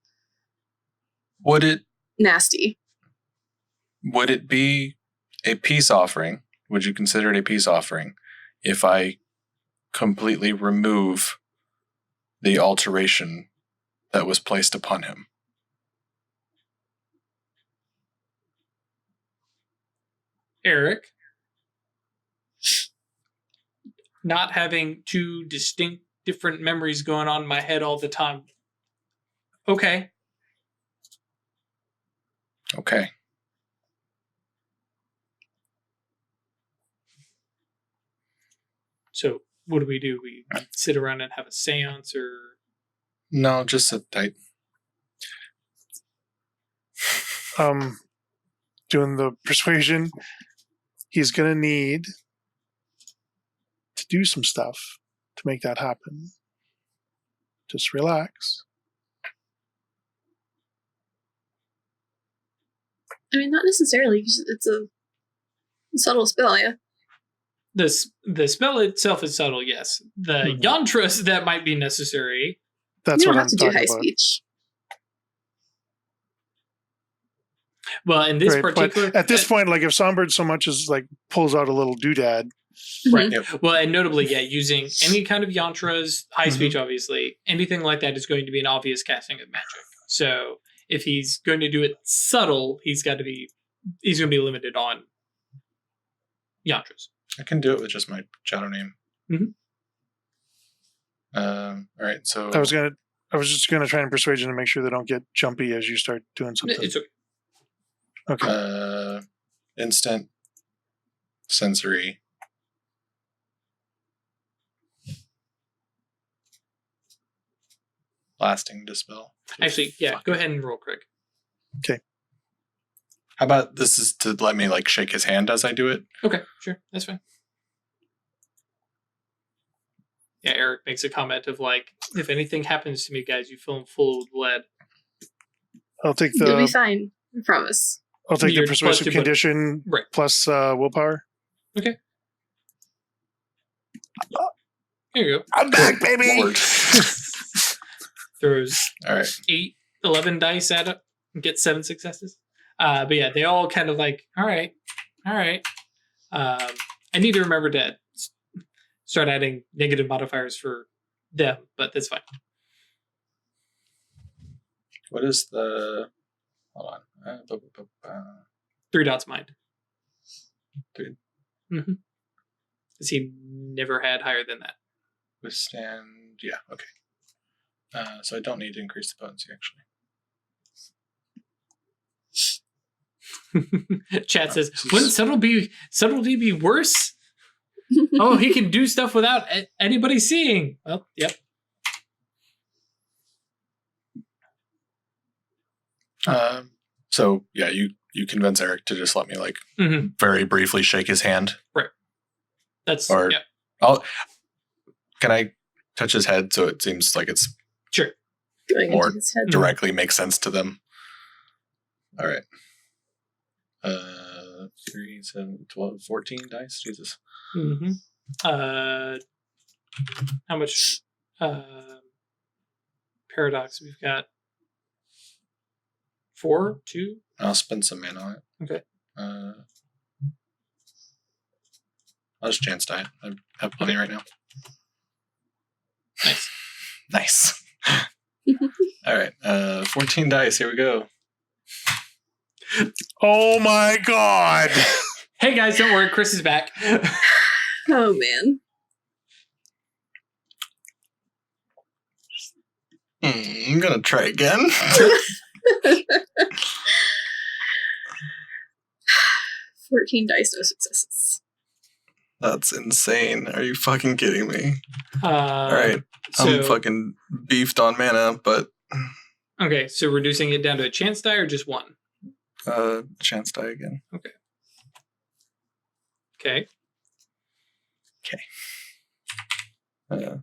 Would it nasty. be a peace offering? Would you consider it a peace offering if I completely remove the alteration that was placed upon him? Eric, not having two distinct different memories going on in my head all the time. Okay. So what do? We sit around and have a seance, or No, just sit tight. Doing the persuasion, he's going to need to do some stuff to make that happen. Just relax. I mean, not necessarily. It's a subtle spell, yeah. the spell itself is subtle, yes. The yantras that might be necessary. That's you what don't I'm have to do talking high about. speech. Well, in this Right, particular, but at this point, like if Songbird so much as like pulls out a little doodad, right? Yep. Well, and notably, using any kind of yantras, high speech, obviously, anything like that is going to be an obvious casting of magic. So if he's going to do it subtle, he's going to be limited on yantras. I can do it with just my shadow name. Mhm. All right, so I was just gonna try and persuade you to make sure they don't get jumpy as you start doing something. It's okay. Okay. Instant sensory. Lasting dispel. Actually, go ahead and roll, Craig. How about this is to let me like shake his hand as I do it? Okay, sure, that's fine. Yeah, Eric makes a comment of like, if anything happens to me, guys, you fill them full with lead. I'll take You'll be the fine. I promise. You're persuasive plus 2, but- condition Right. plus willpower. Okay. There you go. I'm back, baby. Lord. Throws All right. 11 dice at it and gets 7 successes. But yeah, they all kind of like, all right. I need to remember to start adding negative modifiers for them, but that's fine. What is the? Hold on. 3 dots mind. 3. Mm-hmm. Because he never had higher than that. Withstand. Yeah. Okay. So I don't need to increase the potency actually. Chat says, wouldn't subtlety be worse? Oh, he can do stuff without anybody seeing. Well, yep. So yeah, you convince Eric to just let me like very briefly shake his hand. That's Or- yeah. Can I touch his head so it seems like it's Sure. Going Or into his head. directly makes sense to them? All right. 3, 7, 12, 14 dice. Jesus. Mm-hmm. How much paradox we've got? 4, 2. I'll spend some mana on it. Okay. I'll just chance die it. I have plenty right now. Nice. Nice. All right. 14 dice. Here we go. Oh my god! Hey guys, don't worry, Chris is back. Oh man. I'm gonna try again. 14 dice, no successes. That's insane. Are you fucking kidding me? All right. I'm fucking beefed on mana, but Okay, so reducing it down to a chance die or just 1? chance die again. Okay. Uh,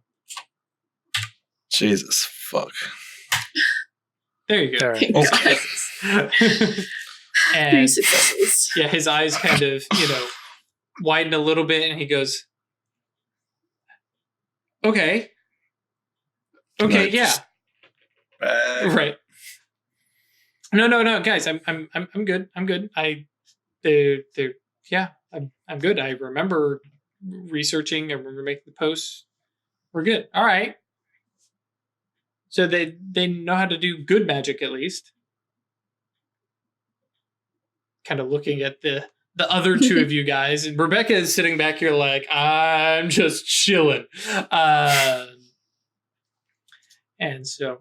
Jesus fuck. There you go. There. Thank God. 3 And successes. yeah, his eyes kind of, widen a little bit, and he goes, "Okay, okay, Like, yeah, just right. No, guys, I'm good. I'm good. I'm good. I remember researching. I remember making the posts. We're good. All right. So they know how to do good magic at least." Kind of looking at the other two of you guys, and Rebecca is sitting back here like, I'm just chilling. And so,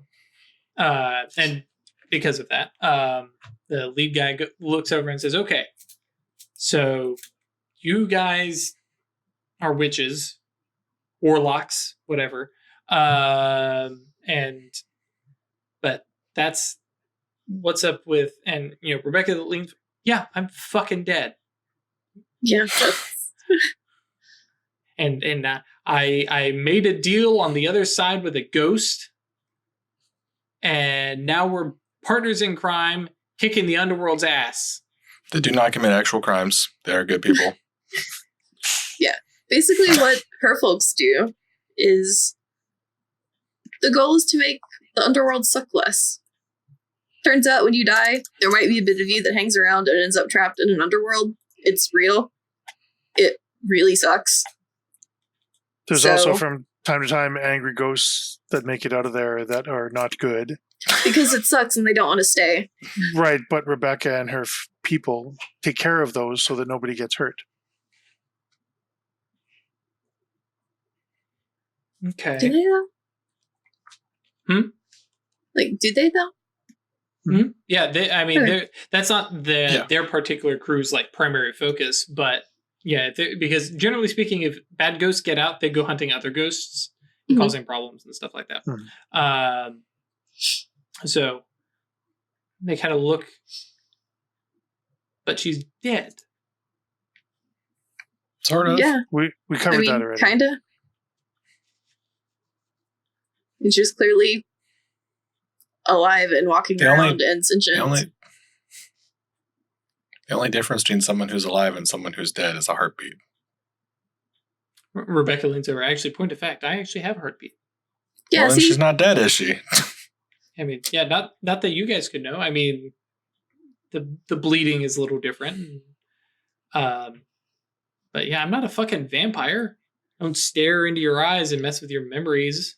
and because of that, the lead guy looks over and says, "Okay, so you guys are witches, warlocks, whatever, but that's what's up with." And Rebecca leans, "Yeah, I'm fucking dead." Yeah. And I made a deal on the other side with a ghost, and now we're partners in crime, kicking the underworld's ass. They do not commit actual crimes. They are good people. Yeah. Basically, what her folks do is the goal is to make the underworld suck less. Turns out when you die, there might be a bit of you that hangs around and ends up trapped in an underworld. It's real. It really sucks. There's So- also from time to time angry ghosts that make it out of there that are not good. Because it sucks and they don't want to stay. Right, but Rebecca and her people take care of those so that nobody gets hurt. Okay. Do they though? Hmm? Like, do they though? Mm-hmm. Yeah, Okay. that's not their particular crew's like primary focus, but yeah, because generally speaking, if bad ghosts get out, they go hunting other ghosts, Mhm. causing problems and stuff like that. Mhm. So they kind of look, but she's dead. Sort of. Yeah. We covered that already. Kinda. And she's clearly alive and walking The only- around and sentient. The only difference between someone who's alive and someone who's dead is a heartbeat. Rebecca leans over. Actually, point of fact, I actually have a heartbeat. Yeah, Well, then see, she's not dead, is she? I mean, yeah, not that you guys could know. I mean, the bleeding is a little different. But yeah, I'm not a fucking vampire. I don't stare into your eyes and mess with your memories.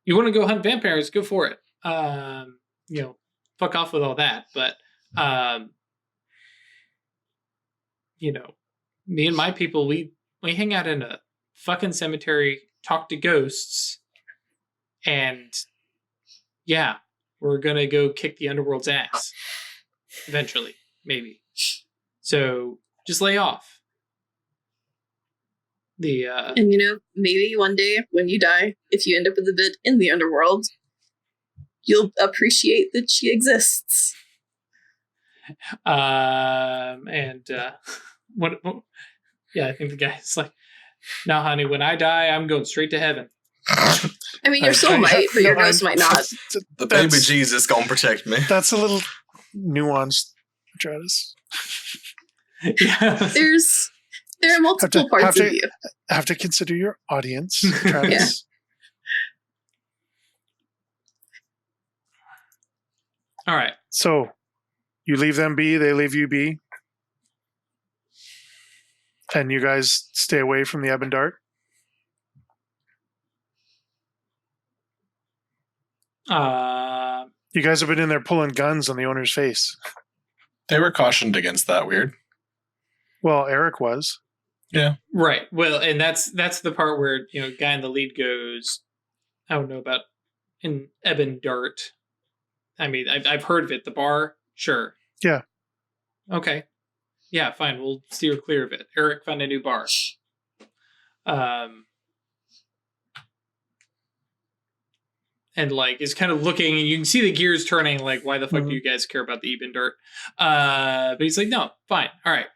You want to go hunt vampires, go for it. Fuck off with all that. But me and my people, we hang out in a fucking cemetery, talk to ghosts, and yeah, we're gonna go kick the underworld's ass eventually, maybe. So just lay off. and maybe one day when you die, if you end up with a bit in the underworld, you'll appreciate that she exists. What? Yeah, I think the guy's like, "No, honey, when I die, I'm going straight to heaven." I mean, your soul might, but your ghost might not. The baby Jesus gonna protect me. That's a little nuanced, Travis. Yeah. There are multiple parts of you. Have to consider your audience, Travis. All right. So, you leave them be, they leave you be. And you guys stay away from the ebb and dart. You guys have been in there pulling guns on the owner's face. They were cautioned against that. Weird. Well, Eric was. Yeah. Right. Well, and that's the part where guy in the lead goes, "I don't know about in ebb and dart. I mean, I've heard of it. The bar, sure. Yeah. Okay. Yeah, fine. We'll steer clear of it. Eric found a new bar. And is kind of looking, and you can see the gears turning. Like, why the fuck do you guys care about the ebb and dart? But he's like, no, fine, all right.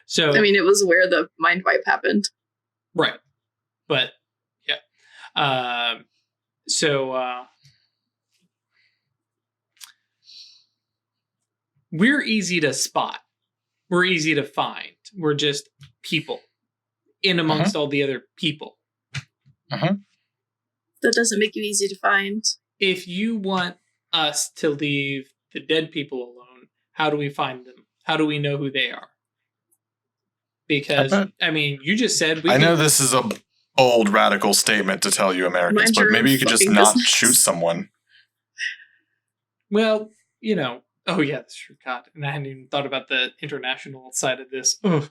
So I mean, it was where the mind wipe happened. right, but yeah. So we're easy to spot. We're easy to find. We're just people in amongst all the other people. That doesn't make you easy to find. If you want us to leave the dead people alone, how do we find them? How do we know who they are? Because, I mean, you just said... I know this is a bold, radical statement to tell you Americans, but maybe you could just not shoot someone. Well, you know... Oh, yeah, that's true. God, and I hadn't even thought about the international side of this. But,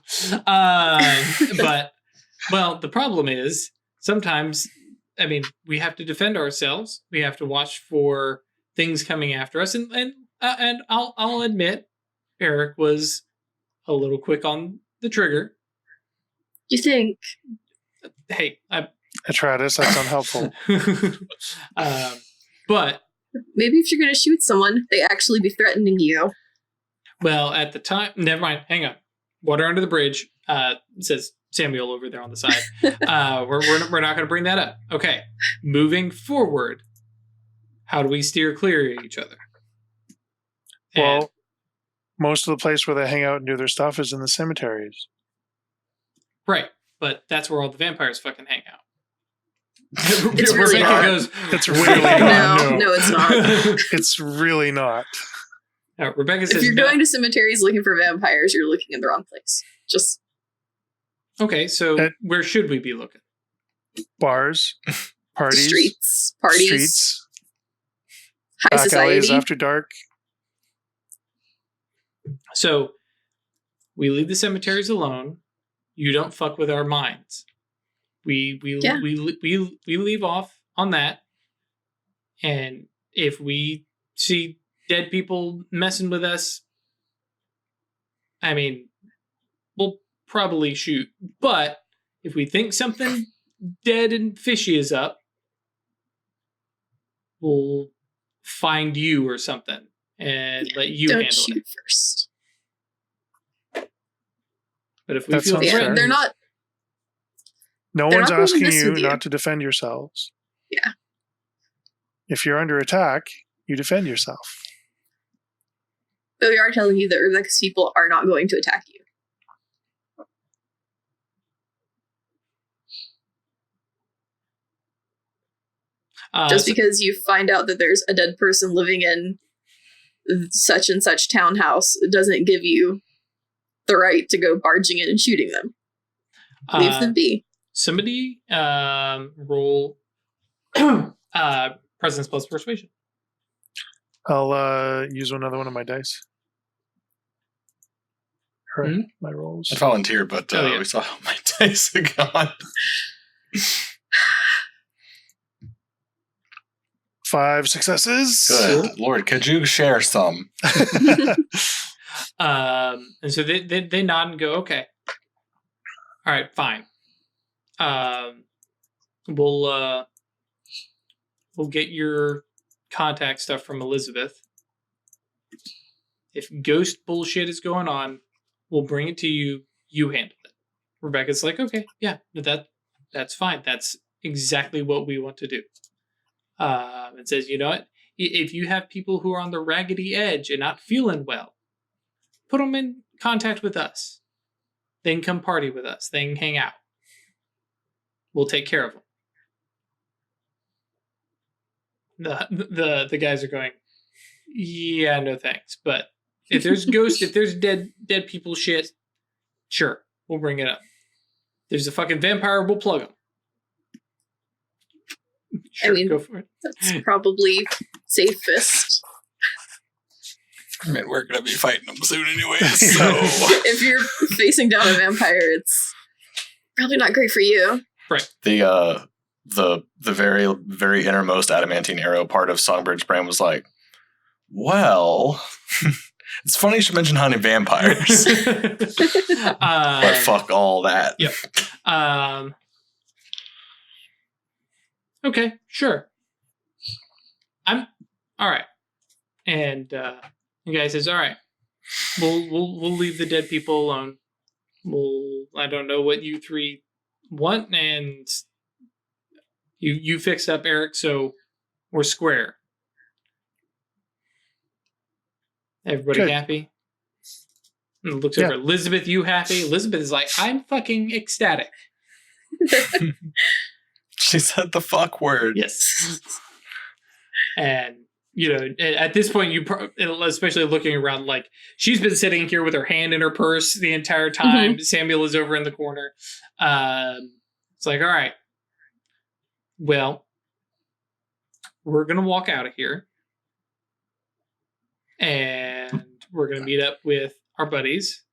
well, the problem is, sometimes, I mean, we have to defend ourselves. We have to watch for things coming after us. And I'll admit, Eric was a little quick on the trigger. You think? Hey, Atratus, that's unhelpful. But maybe if you're going to shoot someone, they actually be threatening you. Well, at the time, never mind. Hang on. Water under the bridge. Says Samuel over there on the side. We're not going to bring that up. Okay. Moving forward, how do we steer clear of each other? Well, most of the place where they hang out and do their stuff is in the cemeteries. Right, but that's where all the vampires fucking hang out. It's really not. It's really not. No, it's not. It's really not. Rebecca says, if you're going to cemeteries looking for vampires, you're looking in the wrong place. Just okay. So where should we be looking? Bars, parties, streets, high back society alleys after dark. So we leave the cemeteries alone. You don't fuck with our minds. We leave off on that. And if we see dead people messing with us, I mean, we'll probably shoot. But if we think something dead and fishy is up, we'll find you or something and let you handle it. Don't shoot first. But if we feel threatened, they're not. No one's asking you not to defend yourselves. Yeah. If you're under attack, you defend yourself. But we are telling you that Rebecca's people are not going to attack you. Just because you find out that there's a dead person living in such and such townhouse, it doesn't give you the right to go barging in and shooting them. Leave them be. Somebody roll presence plus persuasion. I'll use another one of my dice. Right, my rolls. I volunteered, but we saw how my dice are gone. 5 successes. Good Lord, could you share some? And so they nod and go, okay. All right, fine. We'll get your contact stuff from Elizabeth. If ghost bullshit is going on, we'll bring it to you. You handle it. Rebecca's like, okay, yeah, that's fine. That's exactly what we want to do. And says, you know what? If you have people who are on the raggedy edge and not feeling well, put them in contact with us. They can come party with us. They can hang out. We'll take care of them. The guys are going, yeah, no thanks. But if there's ghosts, if there's dead people shit, sure, we'll bring it up. There's a fucking vampire, we'll plug them. Sure, I mean, go for it. That's probably safest. I mean, we're going to be fighting them soon anyway, so... If you're facing down a vampire, it's probably not great for you. Right. The very, very innermost adamantine arrow part of Songbird's brain was like, well, it's funny you should mention hunting vampires. But fuck all that. Yep. Okay, sure. I'm all right. And the guy says, all right, we'll leave the dead people alone. I don't know what you three want, and You fixed up Eric, so we're square. Everybody Good. happy? And looks over. Elizabeth, you happy? Elizabeth is like, I'm fucking ecstatic. She said the fuck word. Yes. And, at this point, especially looking around, like, she's been sitting here with her hand in her purse the entire time. Samuel is over in the corner. It's like, all right, well, we're going to walk out of here. And we're going to meet up with our buddies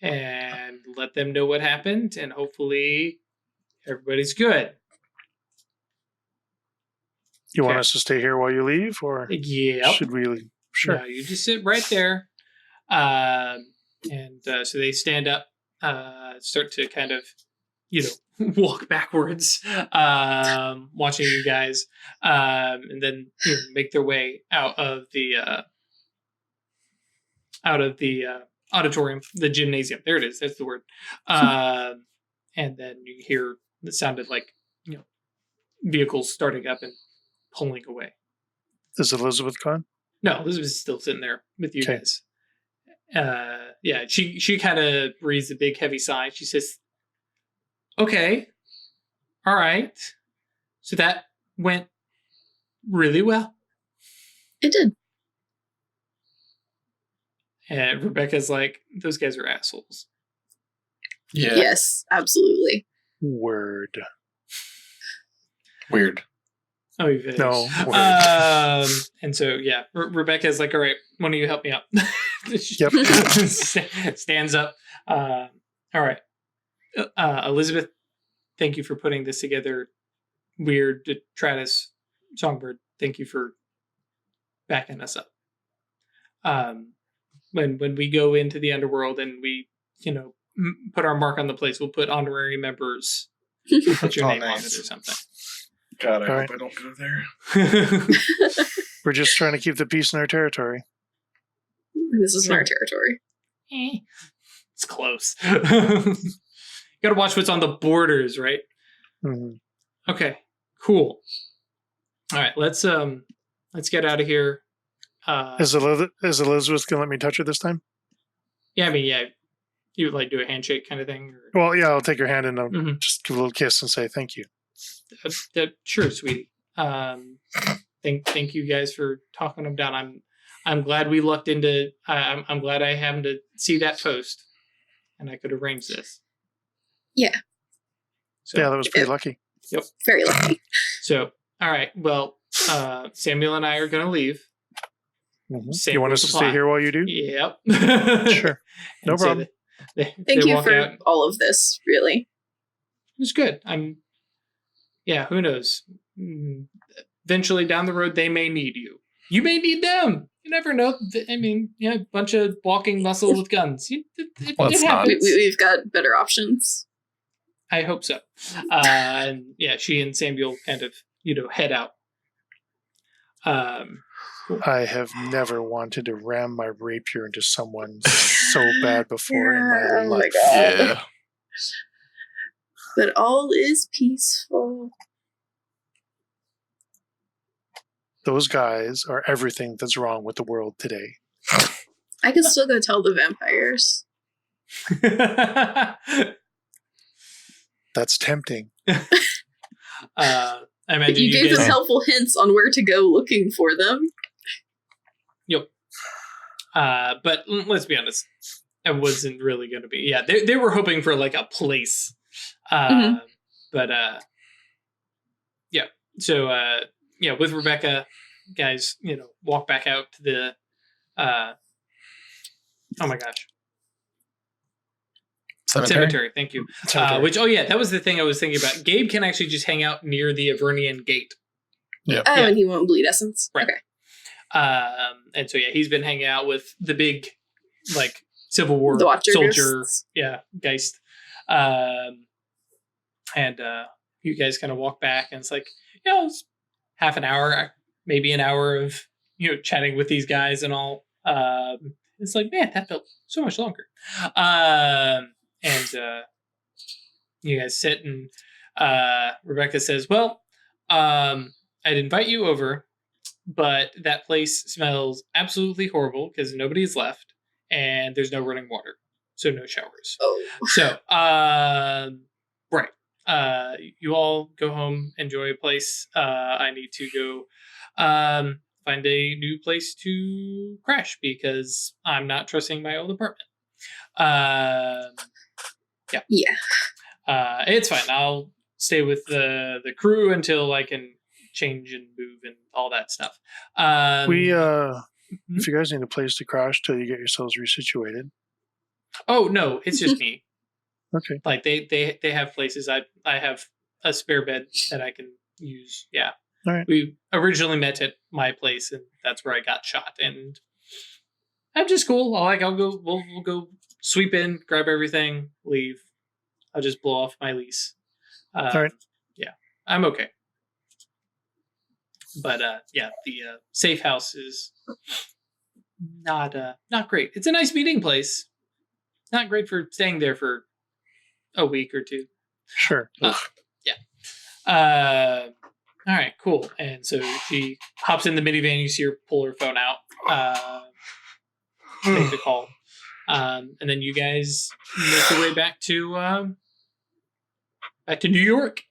and let them know what happened. And hopefully everybody's good. You want us to stay here while you leave, or should we leave? Sure. No, you just sit right there. So they stand up, start to kind of, walk backwards, watching you guys, and then make their way out of the auditorium, the gymnasium. There it is. That's the word. And then you hear it sounded like vehicles starting up and pulling away. Is Elizabeth gone? No, Elizabeth's still sitting there with you guys. She kind of breathes a big heavy sigh. She says, "Okay, all right. So that went really well." It did. And Rebecca's like, "Those guys are assholes." Yeah. Yes, absolutely. Word. Weird. Oh, you finished. No. Word. And so, Rebecca's like, all right, why don't you help me out? Yep. Stands up. All right. Elizabeth, thank you for putting this together. Weird Detritus Songbird, thank you for backing us up. When we go into the underworld and we, put our mark on the place, we'll put honorary members. Put your name on it or something. God, I All hope right. I don't go there. We're just trying to keep the peace in our territory. This is our territory. It's close. Gotta watch what's on the borders, right? Mm-hmm. Okay, cool. All right, let's get out of here. Is Elizabeth gonna let me touch her this time? Yeah, you would like do a handshake kind of thing. Well, yeah, I'll take her hand and I'll Mhm. just give a little kiss and say thank you. Sure, sweetie. Thank you guys for talking them down. I'm glad we lucked into. I'm glad I happened to see that post, and I could arrange this. Yeah. So, Yeah, that was pretty lucky. Very lucky. So, all right. Well, Samuel and I are going to leave. Mm-hmm. Same You want rules us to apply. stay here while you do? Yep. Sure. No And so problem. They Thank you walk for out. all of this, really. It's good. Who knows? Eventually down the road, they may need you. You may need them. You never know. A bunch of walking muscle with guns. It Let's not. happens. We've got better options. I hope so. She and Samuel kind of, head out. I have never wanted to ram my rapier into someone so bad before in my Oh my life. God. Yeah. But all is peaceful. Those guys are everything that's wrong with the world today. I can still go tell the vampires. That's tempting. I imagine You gave guys. them helpful hints on where to go looking for them. Yep. But let's be honest, it wasn't really going to be. Yeah, they were hoping for like a place. But yeah. So with Rebecca, guys, walk back out to the. Oh my gosh. Cemetery. Thank you. Cemetery. That was the thing I was thinking about. Gabe can actually just hang out near the Avernian gate. Yeah. Oh, Yeah. and he won't bleed essence. Right. Okay. And so he's been hanging out with the big, like, Civil War The Watcher soldier, Ghosts. Geist. You guys kind of walk back, and it's like, it's half an hour, maybe an hour of chatting with these guys and all. It's like, man, that felt so much longer. You guys sit, and Rebecca says, "Well, I'd invite you over, but that place smells absolutely horrible because nobody's left and there's no running water, so no showers. Oh. So, right. You all go home, enjoy a place. I need to go find a new place to crash because I'm not trusting my old apartment. Yeah. It's fine. I'll stay with the crew until I can change and move and all that stuff. If you guys need a place to crash till you get yourselves resituated. Oh no, it's just me. Okay. Like they have places. I have a spare bed that I can use. Yeah. All right. We originally met at my place, and that's where I got shot. And I'm just cool. I'll go. We'll go sweep in, grab everything, leave. I'll just blow off my lease. All right. Yeah, I'm okay. But yeah, the safe house is not great. It's a nice meeting place. Not great for staying there for a week or two. Sure. Yeah. All right, cool. And so she hops in the minivan. You see her pull her phone out, make the call, and then you guys make your way back to New York.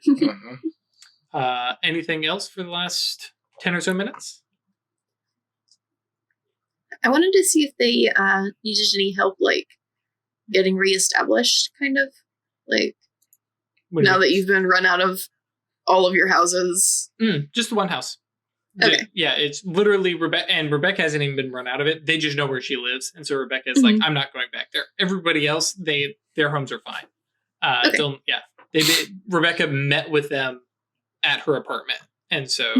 Mhm. Anything else for the last 10 or so minutes? I wanted to see if they needed any help, like, getting reestablished, kind of. Like, now that you've been run out of all of your houses. Just the one house. Okay. Yeah, it's literally Rebecca, and Rebecca hasn't even been run out of it. They just know where she lives, and so Rebecca is like, I'm not going back there. Everybody else, their homes are fine. Okay. Rebecca met with them at her apartment, and so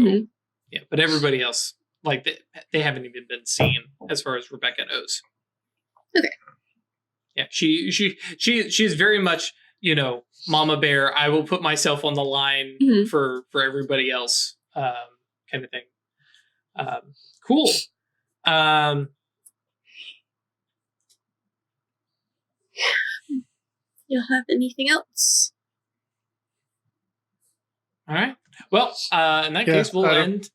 yeah. But everybody else, like they haven't even been seen, as far as Rebecca knows. Okay. Yeah, she is very much, Mama Bear. I will put myself on the line for everybody else, kind of thing. Cool. You'll have anything else? All right. Well, in that case, we'll end.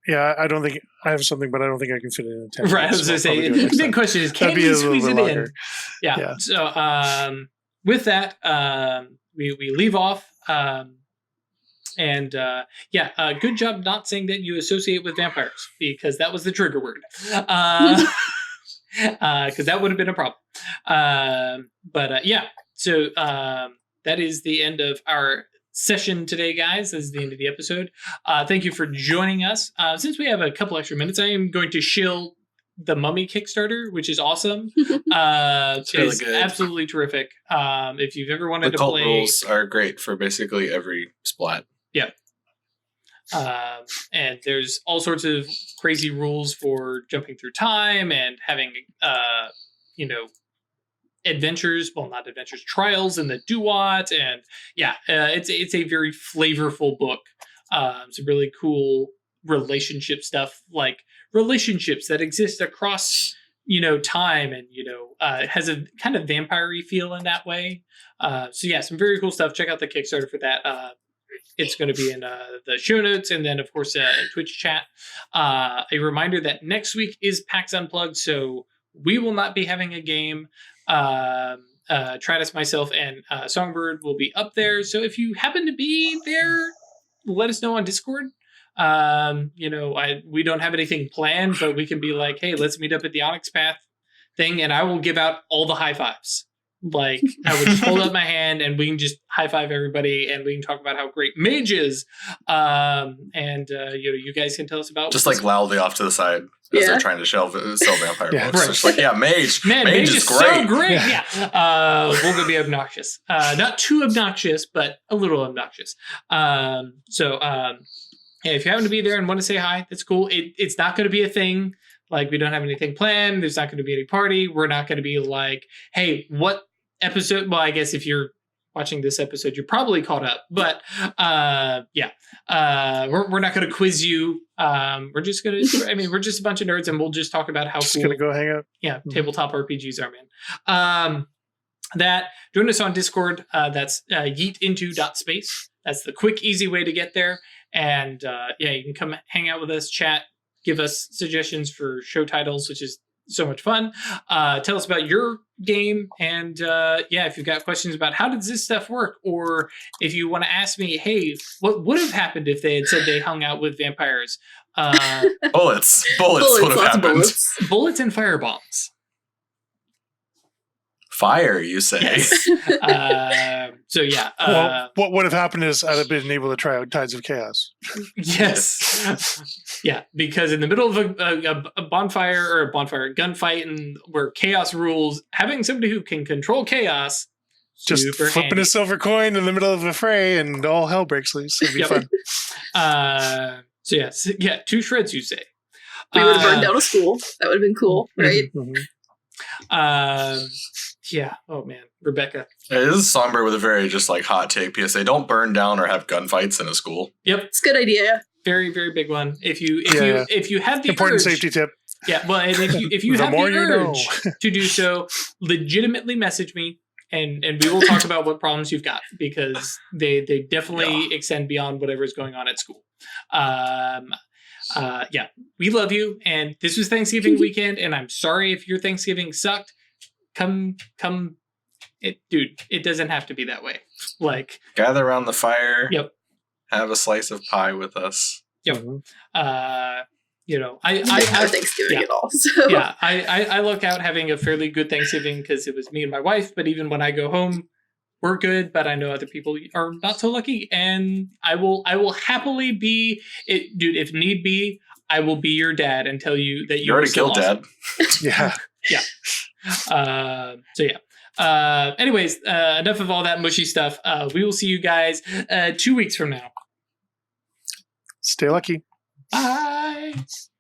Yeah, I don't think I have something, but I don't think I can fit it in 10 Right. I minutes. was going to We'll say, probably do it the next big time. question is, can That'd be we a little squeeze bit it longer. in? Yeah. Yeah. So with that, we leave off. Good job not saying that you associate with vampires, because that was the trigger word. Because that would have been a problem. So that is the end of our session today, guys. This is the end of the episode. Thank you for joining us. Since we have a couple extra minutes, I am going to shill the Mummy Kickstarter, which is awesome. It's really good. Absolutely terrific. If you've ever wanted The to cult play, rules are great for basically every splat. yeah. And there's all sorts of crazy rules for jumping through time and having, adventures. Well, not adventures, trials in the Duat. And yeah, it's a very flavorful book. Some really cool relationship stuff, like relationships that exist across, time, and, it has a kind of vampire-y feel in that way. So yeah, some very cool stuff. Check out the Kickstarter for that. It's going to be in the show notes, and then, of course, in Twitch chat. A reminder that next week is PAX Unplugged, so we will not be having a game. Travis, myself, and Songbird will be up there. So if you happen to be there, let us know on Discord. We don't have anything planned, but we can be like, hey, let's meet up at the Onyx Path thing, and I will give out all the high fives. Like, I would just hold up my hand and we can just high five everybody, and we can talk about how great Mage is. You guys can tell us about just like loudly off to the side as they're trying to sell vampire books. Right. It's like, yeah, Mage. Man, Mage is great. so great. Yeah. We're going to be obnoxious. Not too obnoxious, but a little obnoxious. If you happen to be there and want to say hi, that's cool. It's not going to be a thing. Like, we don't have anything planned. There's not going to be any party. We're not going to be like, hey, what episode? Well, I guess if you're watching this episode, you're probably caught up. But we're not going to quiz you. We're just going to, we're just a bunch of nerds, and we'll just talk about how Just cool. going to go hang out. Yeah, tabletop RPGs are, man. that. Join us on Discord. That's yeetinto.space. That's the quick, easy way to get there. And you can come hang out with us, chat, give us suggestions for show titles, which is so much fun. Tell us about your game. And if you've got questions about how does this stuff work, or if you want to ask me, hey, what would have happened if they had said they hung out with vampires? Bullets would have lots of happened. Bullets and firebombs. Fire, you say? Yes. Well, what would have happened is I'd have been able to try out Tides of Chaos. Yes. Yeah, because in the middle of a gunfight, and where chaos rules, having somebody who can control chaos, Just super flipping handy. a silver coin in the middle of a fray and all hell breaks loose. It'd be Yep. fun. Two shreds, you say. We would have burned down a school. That would have been cool, right? Mhm. Oh man, Rebecca. It is Songbird with a very just like hot take PSA. Don't burn down or have gunfights in a school. Yep, It's a good idea. very very big one. If you have the Important urge, safety tip. yeah. Well, and if you The have the more you know. urge to do so, legitimately message me, and we will talk about what problems you've got, because they definitely extend beyond whatever is going on at school. We love you, and this was Thanksgiving weekend, and I'm sorry if your Thanksgiving sucked. Come, it doesn't have to be that way. Like, Gather around the fire. Yep. Have a slice of pie with us. Yep. Mhm. I didn't have Thanksgiving at all. So. Yeah, I luck out having a fairly good Thanksgiving because it was me and my wife. But even when I go home, we're good. But I know other people are not so lucky, and I will happily be it, dude. If need be, I will be your dad and tell you that You already killed Dad. Yeah. Anyways, enough of all that mushy stuff. We will see you guys 2 weeks from now. Stay lucky. Bye.